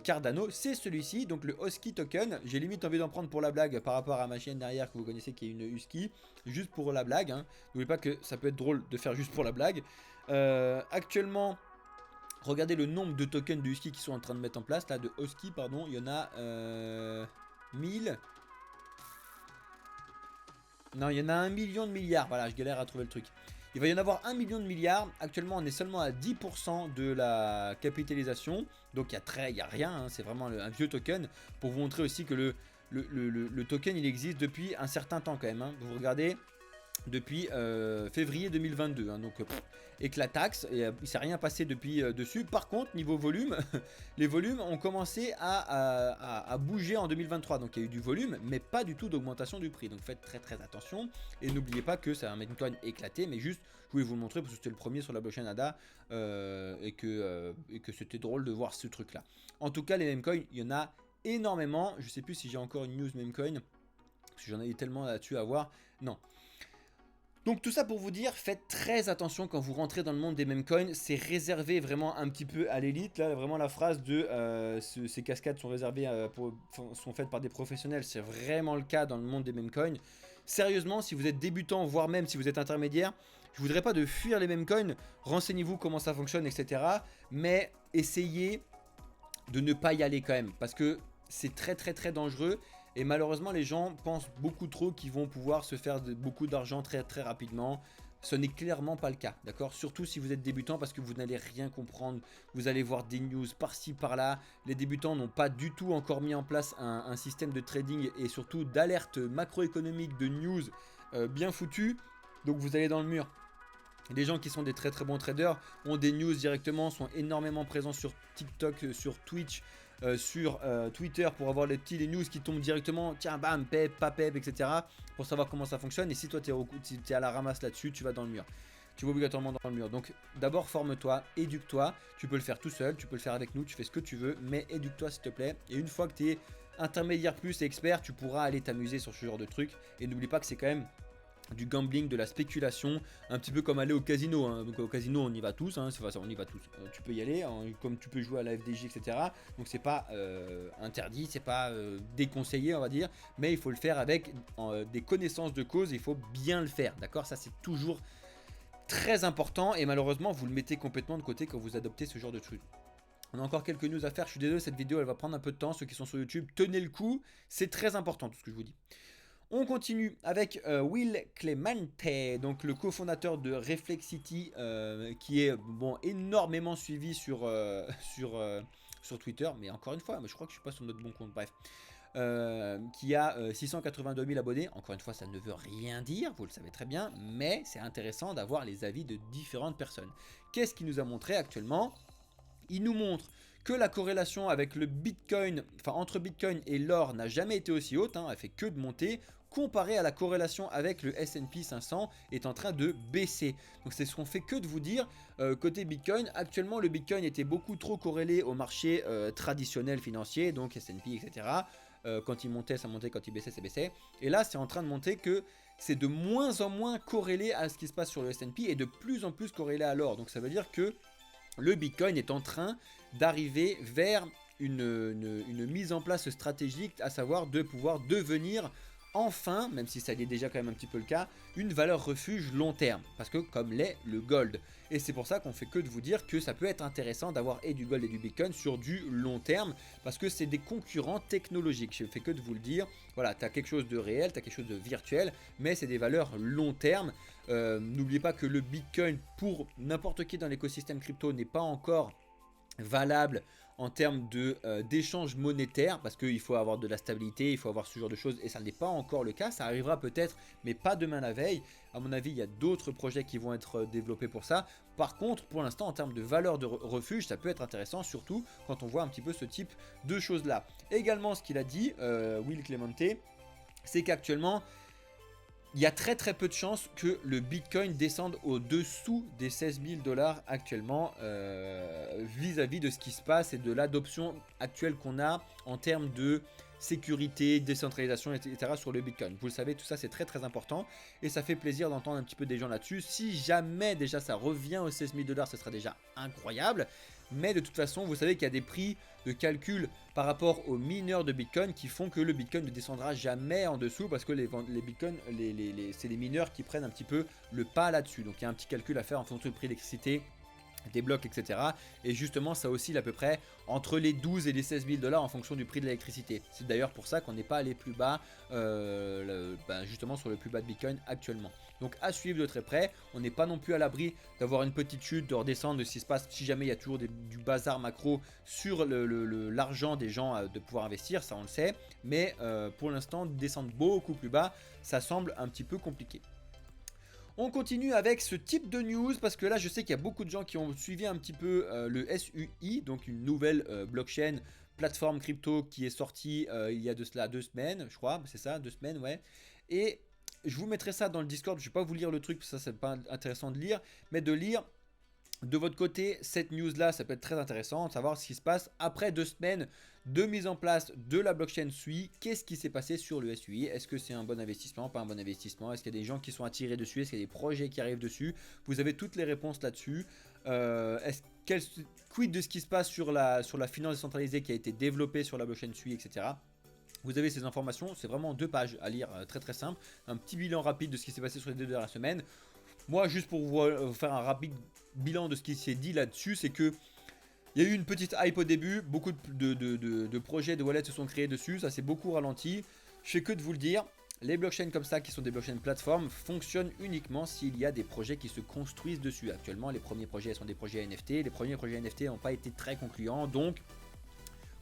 Cardano, c'est celui-ci, donc le Husky token. J'ai limite envie d'en prendre pour la blague par rapport à ma chaîne derrière que vous connaissez qui est une Husky, juste pour la blague. Hein. N'oubliez pas que ça peut être drôle de faire juste pour la blague. Actuellement, Regardez le nombre de tokens de Husky qui sont en train de mettre en place, là, de Husky, pardon, il y en a 1000. Non, il y en a 1 million de milliards, voilà, je galère à trouver le truc. Il va y en avoir 1 million de milliards, actuellement on est seulement à 10% de la capitalisation, donc il y a rien, hein, c'est vraiment un vieux token, pour vous montrer aussi que le token il existe depuis un certain temps quand même, hein. Vous regardez, depuis février 2022, hein, donc éclataxe, et il ne s'est rien passé depuis dessus. Par contre, niveau volume, les volumes ont commencé à bouger en 2023, donc il y a eu du volume, mais pas du tout d'augmentation du prix, donc faites très très attention, et n'oubliez pas que c'est un meme-coin éclaté, mais juste, je voulais vous le montrer parce que c'était le premier sur la blockchain ADA, et que c'était drôle de voir ce truc là. En tout cas, les meme-coins, il y en a énormément, je sais plus si j'ai encore une news meme-coin, parce que j'en ai eu tellement là-dessus à voir, non. Donc tout ça pour vous dire, faites très attention quand vous rentrez dans le monde des meme coins, c'est réservé vraiment un petit peu à l'élite, là vraiment la phrase de ces cascades sont réservées sont faites par des professionnels, c'est vraiment le cas dans le monde des meme coins. Sérieusement, si vous êtes débutant, voire même si vous êtes intermédiaire, je voudrais pas de fuir les meme coins, renseignez-vous comment ça fonctionne, etc. Mais essayez de ne pas y aller quand même, parce que c'est très très très dangereux. Et malheureusement, les gens pensent beaucoup trop qu'ils vont pouvoir se faire beaucoup d'argent très très rapidement. Ce n'est clairement pas le cas, d'accord? Surtout si vous êtes débutant parce que vous n'allez rien comprendre. Vous allez voir des news par-ci par-là. Les débutants n'ont pas du tout encore mis en place un système de trading et surtout d'alerte macroéconomique de news bien foutu. Donc vous allez dans le mur. Les gens qui sont des très très bons traders ont des news directement, sont énormément présents sur TikTok, sur Twitch, sur Twitter pour avoir les news qui tombent directement, tiens bam, pep, pas pep, etc. pour savoir comment ça fonctionne. Et si toi tu es à la ramasse là-dessus, tu vas dans le mur. Tu vas obligatoirement dans le mur. Donc d'abord forme-toi, éduque-toi. Tu peux le faire tout seul, tu peux le faire avec nous, tu fais ce que tu veux, mais éduque-toi s'il te plaît. Et une fois que tu es intermédiaire plus et expert, tu pourras aller t'amuser sur ce genre de trucs. Et n'oublie pas que c'est quand même du gambling, de la spéculation, un petit peu comme aller au casino, hein. Donc au casino on y va tous, hein. Enfin, on y va tous, tu peux y aller, hein, comme tu peux jouer à la FDJ, etc. Donc c'est pas interdit, c'est pas déconseillé on va dire, mais il faut le faire avec des connaissances de cause, il faut bien le faire, d'accord? Ça c'est toujours très important et malheureusement vous le mettez complètement de côté quand vous adoptez ce genre de truc. On a encore quelques news à faire, je suis désolé, cette vidéo elle va prendre un peu de temps, ceux qui sont sur YouTube, tenez le coup, c'est très important tout ce que je vous dis. On continue avec Will Clemente, donc le cofondateur de Reflexity, qui est bon, énormément suivi sur Twitter, mais encore une fois, je crois que je suis pas sur notre bon compte, bref. Qui a 682 000 abonnés, encore une fois ça ne veut rien dire, vous le savez très bien, mais c'est intéressant d'avoir les avis de différentes personnes. Qu'est-ce qu'il nous a montré actuellement? Il nous montre que la corrélation avec le Bitcoin, enfin entre Bitcoin et l'or n'a jamais été aussi haute, hein, elle fait que de monter, comparé à la corrélation avec le S&P 500 est en train de baisser. Donc c'est ce qu'on fait que de vous dire. Côté Bitcoin, actuellement le Bitcoin était beaucoup trop corrélé au marché traditionnel financier, donc S&P, etc. Quand il montait, ça montait, quand il baissait, ça baissait. Et là, c'est en train de monter que c'est de moins en moins corrélé à ce qui se passe sur le S&P et de plus en plus corrélé à l'or. Donc ça veut dire que le Bitcoin est en train d'arriver vers une mise en place stratégique, à savoir de pouvoir devenir enfin, même si ça l'est déjà quand même un petit peu le cas, une valeur refuge long terme, parce que comme l'est le gold. Et c'est pour ça qu'on fait que de vous dire que ça peut être intéressant d'avoir et du gold et du bitcoin sur du long terme, parce que c'est des concurrents technologiques. Je fais que de vous le dire, voilà, tu as quelque chose de réel, tu as quelque chose de virtuel, mais c'est des valeurs long terme. N'oubliez pas que le bitcoin, pour n'importe qui dans l'écosystème crypto, n'est pas encore valable en termes d'échange monétaire, parce qu'il faut avoir de la stabilité, il faut avoir ce genre de choses, et ça n'est pas encore le cas. Ça arrivera peut-être, mais pas demain la veille. À mon avis, il y a d'autres projets qui vont être développés pour ça. Par contre, pour l'instant, en termes de valeur de refuge, ça peut être intéressant, surtout quand on voit un petit peu ce type de choses là. Également, ce qu'il a dit, Will Clemente, c'est qu'actuellement il y a très très peu de chances que le Bitcoin descende au-dessous des 16 000 $ actuellement vis-à-vis de ce qui se passe et de l'adoption actuelle qu'on a en termes de sécurité, décentralisation, etc. sur le Bitcoin. Vous le savez, tout ça c'est très très important et ça fait plaisir d'entendre un petit peu des gens là-dessus. Si jamais déjà ça revient aux 16 000 $, ce sera déjà incroyable. Mais de toute façon, vous savez qu'il y a des prix de calcul par rapport aux mineurs de Bitcoin qui font que le Bitcoin ne descendra jamais en dessous parce que les Bitcoin, c'est les mineurs qui prennent un petit peu le pas là-dessus. Donc il y a un petit calcul à faire en fonction du prix d'électricité, des blocs, etc. Et justement, ça oscille à peu près entre les 12 et les 16 000 $ en fonction du prix de l'électricité. C'est d'ailleurs pour ça qu'on n'est pas allé plus bas, justement sur le plus bas de Bitcoin actuellement. Donc à suivre de très près, on n'est pas non plus à l'abri d'avoir une petite chute, de redescendre, de ce qui se passe si jamais il y a toujours du bazar macro sur l'argent des gens de pouvoir investir, ça on le sait. Mais pour l'instant, descendre beaucoup plus bas, ça semble un petit peu compliqué. On continue avec ce type de news parce que là je sais qu'il y a beaucoup de gens qui ont suivi un petit peu le SUI, donc une nouvelle blockchain plateforme crypto qui est sortie il y a de cela 2 semaines, je crois, c'est ça, 2 semaines, ouais. Et je vous mettrai ça dans le Discord, je ne vais pas vous lire le truc, parce que ça c'est pas intéressant de lire, mais de lire de votre côté cette news là, ça peut être très intéressant de savoir ce qui se passe après 2 semaines de mise en place de la blockchain SUI. Qu'est-ce qui s'est passé sur le SUI? Est-ce que c'est un bon investissement, pas un bon investissement? Est-ce qu'il y a des gens qui sont attirés dessus? Est-ce qu'il y a des projets qui arrivent dessus? Vous avez toutes les réponses là-dessus. Quid de ce qui se passe sur la finance décentralisée qui a été développée sur la blockchain SUI, etc. Vous avez ces informations, c'est vraiment 2 pages à lire, très très simple. Un petit bilan rapide de ce qui s'est passé sur les 2 dernières semaines. Moi, juste pour vous faire un rapide bilan de ce qui s'est dit là-dessus, c'est que il y a eu une petite hype au début, beaucoup de projets de wallets se sont créés dessus, ça s'est beaucoup ralenti. Je fais que de vous le dire, les blockchains comme ça, qui sont des blockchains plateformes, fonctionnent uniquement s'il y a des projets qui se construisent dessus. Actuellement, les premiers projets sont des projets NFT, les premiers projets NFT n'ont pas été très concluants, donc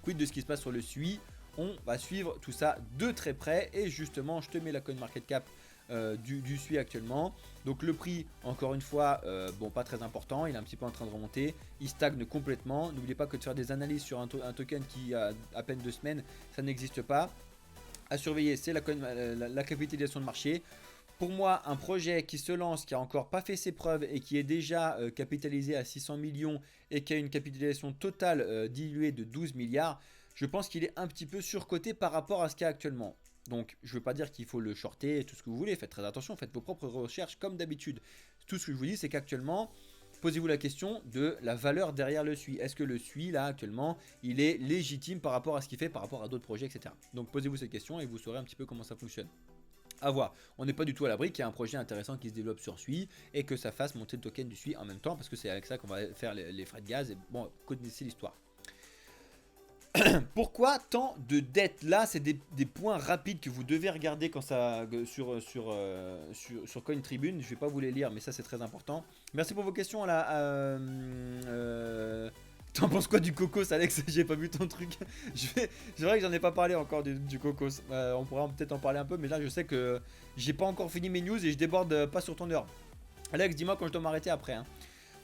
quid de ce qui se passe sur le SUI? On va suivre tout ça de très près et justement, je te mets la CoinMarketCap du SUI actuellement. Donc le prix, encore une fois, bon, pas très important, il est un petit peu en train de remonter, il stagne complètement. N'oubliez pas que de faire des analyses sur un token qui a à peine 2 semaines, ça n'existe pas. À surveiller, c'est la capitalisation de marché. Pour moi, un projet qui se lance, qui a encore pas fait ses preuves et qui est déjà capitalisé à 600 millions et qui a une capitalisation totale diluée de 12 milliards, je pense qu'il est un petit peu surcoté par rapport à ce qu'il y a actuellement. Donc je ne veux pas dire qu'il faut le shorter, tout ce que vous voulez, faites très attention, faites vos propres recherches comme d'habitude. Tout ce que je vous dis, c'est qu'actuellement, posez-vous la question de la valeur derrière le SUI. Est-ce que le SUI, là, actuellement, il est légitime par rapport à ce qu'il fait, par rapport à d'autres projets, etc. Donc posez-vous cette question et vous saurez un petit peu comment ça fonctionne. À voir, on n'est pas du tout à l'abri qu'il y ait un projet intéressant qui se développe sur SUI et que ça fasse monter le token du SUI en même temps, parce que c'est avec ça qu'on va faire les frais de gaz. Et bon, connaissez l'histoire. Pourquoi tant de dettes? Là, c'est des points rapides que vous devez regarder quand ça, sur CoinTribune. Je ne vais pas vous les lire, mais ça, c'est très important. Merci pour vos questions. Là, t'en penses quoi du cocos, Alex? J'ai pas vu ton truc. C'est vrai que j'en ai pas parlé encore du cocos. On pourra peut-être en parler un peu, mais là, je sais que j'ai pas encore fini mes news et je déborde pas sur ton heure. Alex, dis-moi quand je dois m'arrêter après, hein.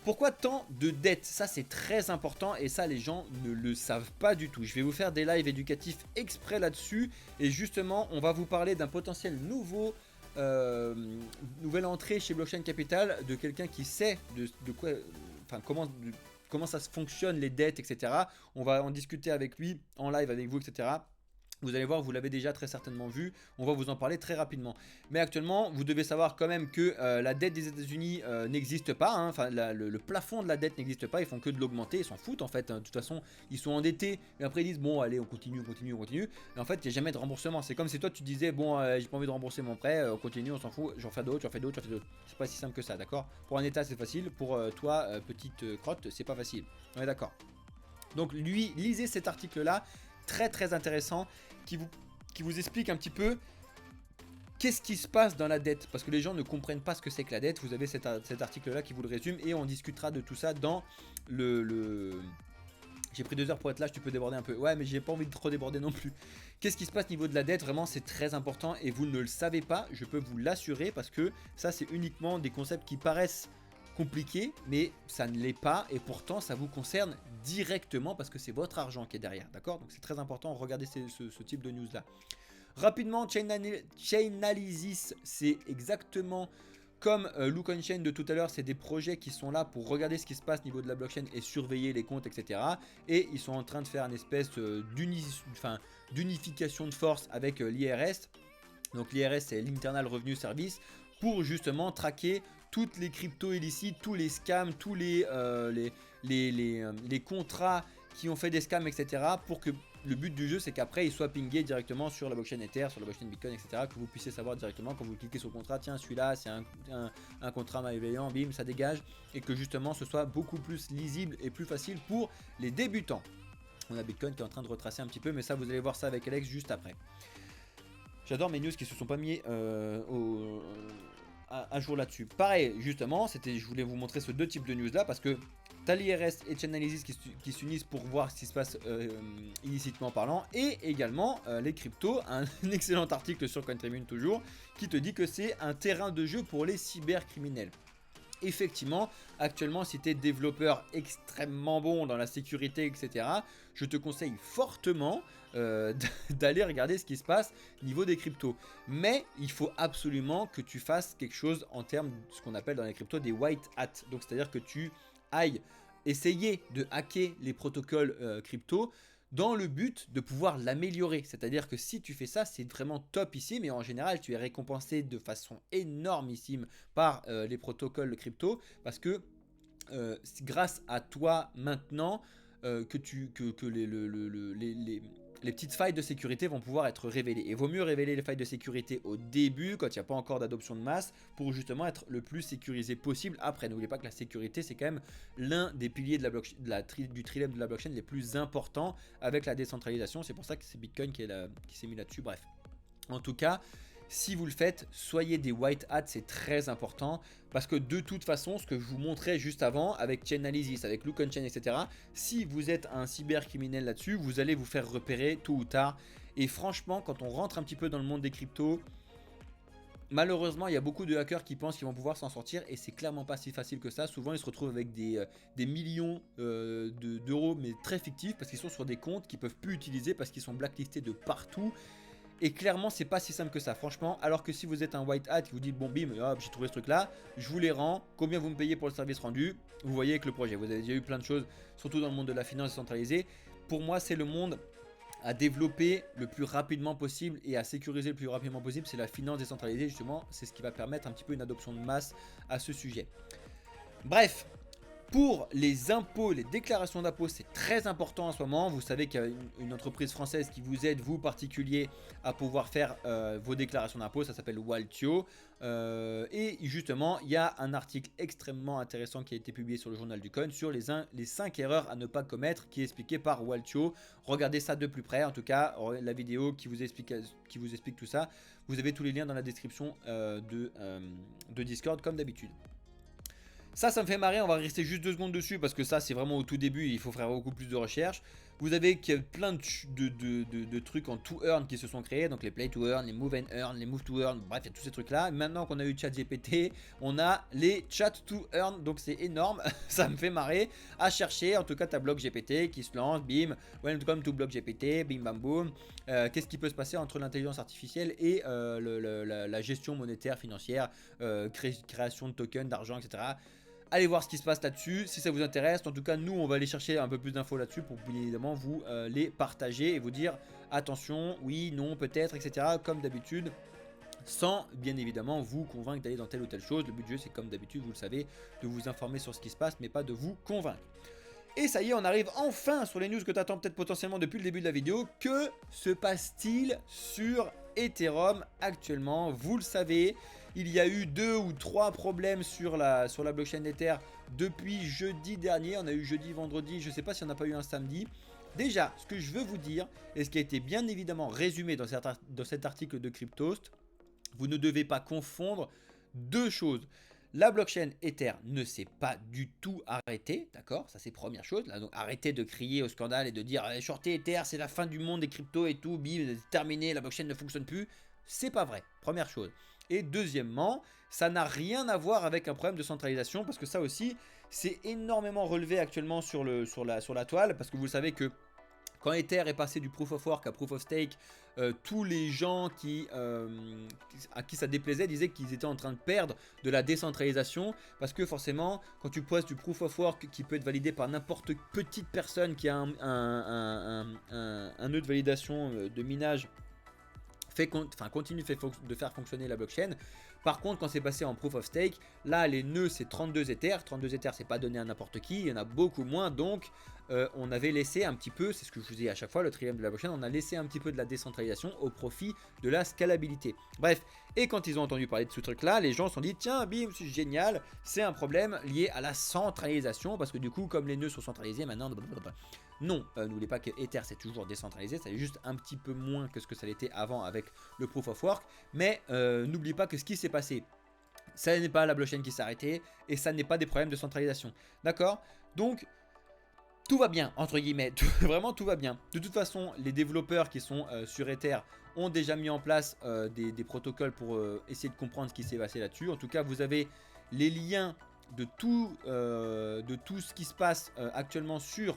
Pourquoi tant de dettes? Ça c'est très important et ça les gens ne le savent pas du tout. Je vais vous faire des lives éducatifs exprès là-dessus et justement on va vous parler d'un potentiel nouvelle entrée chez Blockchain Capital de quelqu'un qui sait de quoi, enfin comment ça se fonctionne les dettes, etc. On va en discuter avec lui en live avec vous, etc. Vous allez voir, vous l'avez déjà très certainement vu, on va vous en parler très rapidement. Mais actuellement, vous devez savoir quand même que la dette des États-Unis n'existe pas, hein. Enfin, le plafond de la dette n'existe pas, ils font que de l'augmenter, ils s'en foutent en fait, hein. De toute façon, ils sont endettés, et après ils disent bon allez on continue. Et en fait, il n'y a jamais de remboursement. C'est comme si toi tu disais bon j'ai pas envie de rembourser mon prêt, on continue, on s'en fout, j'en fais d'autres. C'est pas si simple que ça, d'accord? Pour un État c'est facile, pour toi petite crotte c'est pas facile. On est d'accord. Donc lui, lisez cet article là, très très intéressant, qui vous explique un petit peu qu'est-ce qui se passe dans la dette, parce que les gens ne comprennent pas ce que c'est que la dette. Vous avez cet article là qui vous le résume et on discutera de tout ça dans J'ai pris 2 heures pour être là, tu peux déborder un peu. Ouais, mais j'ai pas envie de trop déborder non plus. Qu'est-ce qui se passe au niveau de la dette? Vraiment, c'est très important et vous ne le savez pas, je peux vous l'assurer, parce que ça, c'est uniquement des concepts qui paraissent compliqués, mais ça ne l'est pas et pourtant, ça vous concerne directement parce que c'est votre argent qui est derrière, d'accord? Donc, c'est très important, regardez ce type de news-là. Rapidement, Chainalysis, c'est exactement comme Look on Chain de tout à l'heure, c'est des projets qui sont là pour regarder ce qui se passe au niveau de la blockchain et surveiller les comptes, etc. Et ils sont en train de faire une espèce d'unification de force avec l'IRS. Donc l'IRS, c'est l'Internal Revenue Service, pour justement traquer toutes les cryptos illicites, tous les scams, tous les contrats qui ont fait des scams, etc. pour que le but du jeu, c'est qu'après, il soit pingé directement sur la blockchain Ether, sur la blockchain Bitcoin, etc. Que vous puissiez savoir directement quand vous cliquez sur le contrat, tiens, celui-là, c'est un contrat malveillant, bim, ça dégage. Et que justement, ce soit beaucoup plus lisible et plus facile pour les débutants. On a Bitcoin qui est en train de retracer un petit peu, mais ça, vous allez voir ça avec Alex juste après. J'adore mes news qui se sont pas mis à jour là-dessus. Pareil, justement, je voulais vous montrer ces deux types de news là parce que t'as l'IRS et Chainalysis qui s'unissent pour voir ce qui se passe illicitement parlant, et également les cryptos. Un excellent article sur CoinTribune toujours qui te dit que c'est un terrain de jeu pour les cybercriminels. Effectivement, actuellement, si tu es développeur extrêmement bon dans la sécurité, etc., je te conseille fortement d'aller regarder ce qui se passe au niveau des cryptos. Mais il faut absolument que tu fasses quelque chose en termes de ce qu'on appelle dans les cryptos des white hats. Donc, c'est-à-dire que tu ailles essayer de hacker les protocoles crypto dans le but de pouvoir l'améliorer. C'est-à-dire que si tu fais ça, c'est vraiment top ici, mais en général, tu es récompensé de façon énormissime par les protocoles crypto, parce que grâce à toi maintenant, que les petites failles de sécurité vont pouvoir être révélées. Et vaut mieux révéler les failles de sécurité au début, quand il n'y a pas encore d'adoption de masse, pour justement être le plus sécurisé possible. Après, n'oubliez pas que la sécurité, c'est quand même l'un des piliers de la blockchain, du trilemme de la blockchain les plus importants avec la décentralisation. C'est pour ça que c'est Bitcoin qui s'est mis là-dessus. Bref, en tout cas, si vous le faites, soyez des white hats, c'est très important. Parce que de toute façon, ce que je vous montrais juste avant, avec Chainalysis, avec Look on Chain, etc., si vous êtes un cybercriminel là-dessus, vous allez vous faire repérer tôt ou tard. Et franchement, quand on rentre un petit peu dans le monde des cryptos, malheureusement, il y a beaucoup de hackers qui pensent qu'ils vont pouvoir s'en sortir, et c'est clairement pas si facile que ça. Souvent, ils se retrouvent avec des millions d'euros, mais très fictifs, parce qu'ils sont sur des comptes qu'ils peuvent plus utiliser parce qu'ils sont blacklistés de partout. Et clairement, c'est pas si simple que ça, franchement. Alors que si vous êtes un white hat, qui vous dit bon bim, hop, j'ai trouvé ce truc là, je vous les rends, combien vous me payez pour le service rendu, vous voyez avec le projet. Vous avez déjà eu plein de choses, surtout dans le monde de la finance décentralisée. Pour moi, c'est le monde à développer le plus rapidement possible et à sécuriser le plus rapidement possible. C'est la finance décentralisée, justement. C'est ce qui va permettre un petit peu une adoption de masse à ce sujet. Bref. Pour les impôts, les déclarations d'impôts, c'est très important en ce moment. Vous savez qu'il y a une entreprise française qui vous aide, vous particuliers, à pouvoir faire vos déclarations d'impôts. Ça s'appelle Waltio. Et justement, il y a un article extrêmement intéressant qui a été publié sur le journal du Coin sur les 5 erreurs à ne pas commettre, qui est expliqué par Waltio. Regardez ça de plus près. En tout cas, la vidéo qui vous explique tout ça. Vous avez tous les liens dans la description de Discord, comme d'habitude. Ça me fait marrer, on va rester juste 2 secondes dessus parce que ça c'est vraiment au tout début, il faut faire beaucoup plus de recherches. Vous avez plein de trucs en to earn qui se sont créés, donc les play to earn, les move and earn, les move to earn, bref il y a tous ces trucs là. Maintenant qu'on a eu ChatGPT, on a les chat to earn, donc c'est énorme, ça me fait marrer à chercher. En tout cas, tu as Block GPT qui se lance, bim, welcome to Block GPT, bim bam boum. Qu'est-ce qui peut se passer entre l'intelligence artificielle et la gestion monétaire, financière, création de tokens, d'argent, etc. Allez voir ce qui se passe là-dessus, si ça vous intéresse. En tout cas, nous, on va aller chercher un peu plus d'infos là-dessus pour bien évidemment vous les partager et vous dire attention, oui, non, peut-être, etc. Comme d'habitude, sans bien évidemment vous convaincre d'aller dans telle ou telle chose. Le but du jeu, c'est comme d'habitude, vous le savez, de vous informer sur ce qui se passe, mais pas de vous convaincre. Et ça y est, on arrive enfin sur les news que tu attends peut-être potentiellement depuis le début de la vidéo. Que se passe-t-il sur Ethereum actuellement? Vous le savez, il y a eu 2 ou 3 problèmes sur la blockchain Ether depuis jeudi dernier. On a eu jeudi, vendredi, je ne sais pas si on n'a pas eu un samedi. Déjà, ce que je veux vous dire, et ce qui a été bien évidemment résumé dans cet article de Cryptost, vous ne devez pas confondre 2 choses. La blockchain Ether ne s'est pas du tout arrêtée, d'accord? Ça c'est première chose. Là, donc arrêtez de crier au scandale et de dire shorter Ether, c'est la fin du monde des cryptos et tout, bim, c'est terminé, la blockchain ne fonctionne plus. C'est pas vrai, première chose. Et deuxièmement, ça n'a rien à voir avec un problème de centralisation, parce que ça aussi, c'est énormément relevé actuellement sur la toile, parce que vous savez que quand Ether est passé du Proof of Work à Proof of Stake, tous les gens à qui ça déplaisait disaient qu'ils étaient en train de perdre de la décentralisation, parce que forcément, quand tu poses du Proof of Work qui peut être validé par n'importe petite personne qui a un nœud de validation de minage, continue de faire fonctionner la blockchain, Par contre, quand c'est passé en Proof of Stake, là, les nœuds, c'est 32 Ethers. 32 Ethers, c'est pas donné à n'importe qui. Il y en a beaucoup moins. Donc, on avait laissé un petit peu, c'est ce que je vous dis à chaque fois, le trilemme de la blockchain, on a laissé un petit peu de la décentralisation au profit de la scalabilité. Bref, et quand ils ont entendu parler de ce truc-là, les gens se sont dit, tiens, bim, c'est génial, c'est un problème lié à la centralisation, parce que du coup, comme les nœuds sont centralisés, maintenant... Non, n'oubliez pas que Ether c'est toujours décentralisé, ça est juste un petit peu moins que ce que ça l'était avant avec le Proof of Work, mais n'oubliez pas que ce qui s'est passé, ça n'est pas la blockchain qui s'est arrêtée, et ça n'est pas des problèmes de centralisation, d'accord? Donc, tout va bien, entre guillemets, vraiment tout va bien. De toute façon, les développeurs qui sont sur Ether ont déjà mis en place des protocoles pour essayer de comprendre ce qui s'est passé là-dessus. En tout cas, vous avez les liens de tout ce qui se passe actuellement sur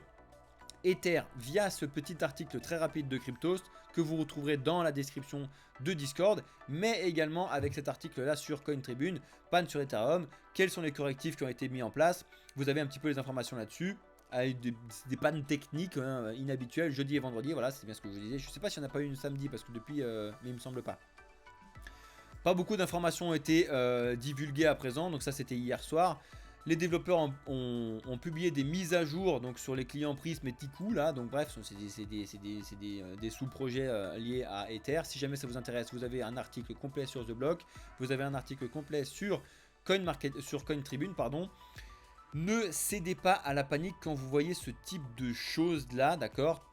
Ether via ce petit article très rapide de Cryptost que vous retrouverez dans la description de Discord, mais également avec cet article là sur CoinTribune, panne sur Ethereum, quels sont les correctifs qui ont été mis en place. Vous avez un petit peu les informations là-dessus, avec des pannes techniques inhabituelles jeudi et vendredi, voilà, c'est bien ce que je vous disais. Je ne sais pas s'il n'y en a pas eu une samedi parce que depuis, mais il me semble pas. Pas beaucoup d'informations ont été divulguées à présent, donc ça c'était hier soir. Les développeurs ont publié des mises à jour donc sur les clients Prism et Tiku là, donc bref, c'est des sous-projets liés à Ether. Si jamais ça vous intéresse, vous avez un article complet sur The Block, vous avez un article complet sur CoinTribune, pardon. Ne cédez pas à la panique quand vous voyez ce type de choses là, d'accord.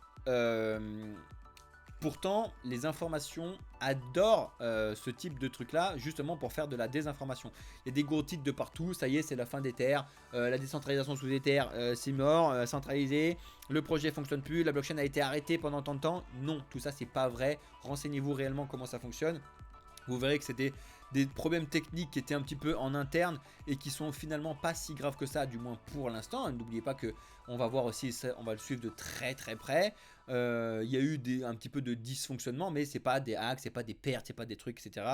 Pourtant, les informations adorent ce type de truc là, justement pour faire de la désinformation. Il y a des gros titres de partout, ça y est, c'est la fin d'Ether, la décentralisation sous Ether, c'est mort, centralisé, le projet fonctionne plus, la blockchain a été arrêtée pendant tant de temps. Non, tout ça c'est pas vrai, renseignez-vous réellement comment ça fonctionne. Vous verrez que c'était des problèmes techniques qui étaient un petit peu en interne et qui sont finalement pas si graves que ça, du moins pour l'instant. N'oubliez pas que on va voir aussi, on va le suivre de très très près. Il y a eu un petit peu de dysfonctionnement, mais c'est pas des hacks, c'est pas des pertes, c'est pas des trucs, etc.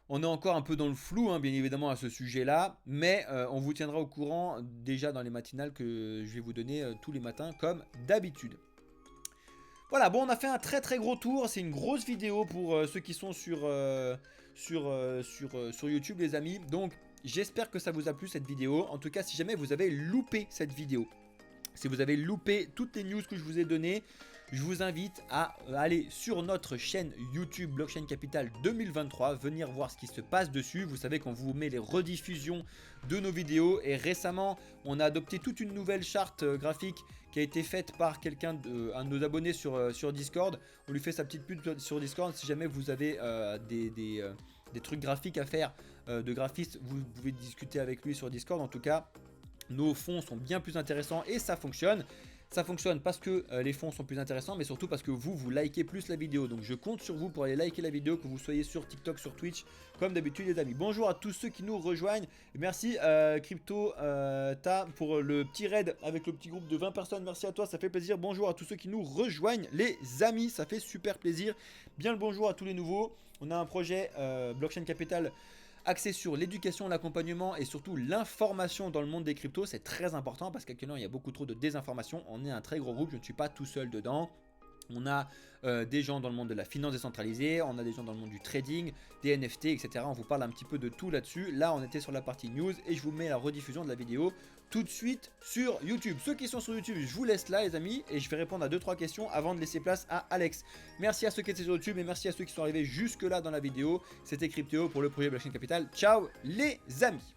On est encore un peu dans le flou, hein, bien évidemment, à ce sujet-là, mais on vous tiendra au courant déjà dans les matinales que je vais vous donner tous les matins, comme d'habitude. Voilà, bon, on a fait un très très gros tour. C'est une grosse vidéo pour ceux qui sont sur YouTube, les amis. Donc, j'espère que ça vous a plu cette vidéo. En tout cas, si jamais vous avez loupé cette vidéo, si vous avez loupé toutes les news que je vous ai données, je vous invite à aller sur notre chaîne YouTube Blockchain Capital 2023, venir voir ce qui se passe dessus. Vous savez qu'on vous met les rediffusions de nos vidéos et récemment, on a adopté toute une nouvelle charte graphique qui a été faite par un de nos abonnés sur Discord. On lui fait sa petite pub sur Discord. Si jamais vous avez des trucs graphiques à faire, de graphiste, vous pouvez discuter avec lui sur Discord. En tout cas, nos fonds sont bien plus intéressants et ça fonctionne. Ça fonctionne parce que les fonds sont plus intéressants, mais surtout parce que vous likez plus la vidéo. Donc je compte sur vous pour aller liker la vidéo, que vous soyez sur TikTok, sur Twitch, comme d'habitude les amis. Bonjour à tous ceux qui nous rejoignent. Merci Crypto Ta pour le petit raid avec le petit groupe de 20 personnes. Merci à toi, ça fait plaisir. Bonjour à tous ceux qui nous rejoignent les amis, ça fait super plaisir. Bien le bonjour à tous les nouveaux. On a un projet Blockchain Capital axé sur l'éducation, l'accompagnement et surtout l'information dans le monde des cryptos. C'est très important parce qu'actuellement il y a beaucoup trop de désinformation. On est un très gros groupe, je ne suis pas tout seul dedans. On a des gens dans le monde de la finance décentralisée, on a des gens dans le monde du trading, des NFT, etc. On vous parle un petit peu de tout là-dessus. Là, on était sur la partie news et je vous mets la rediffusion de la vidéo tout de suite sur YouTube. Ceux qui sont sur YouTube, je vous laisse là les amis et je vais répondre à 2-3 questions avant de laisser place à Alex. Merci à ceux qui étaient sur YouTube et merci à ceux qui sont arrivés jusque là dans la vidéo. C'était Crypto pour le projet Blockchain Capital. Ciao les amis.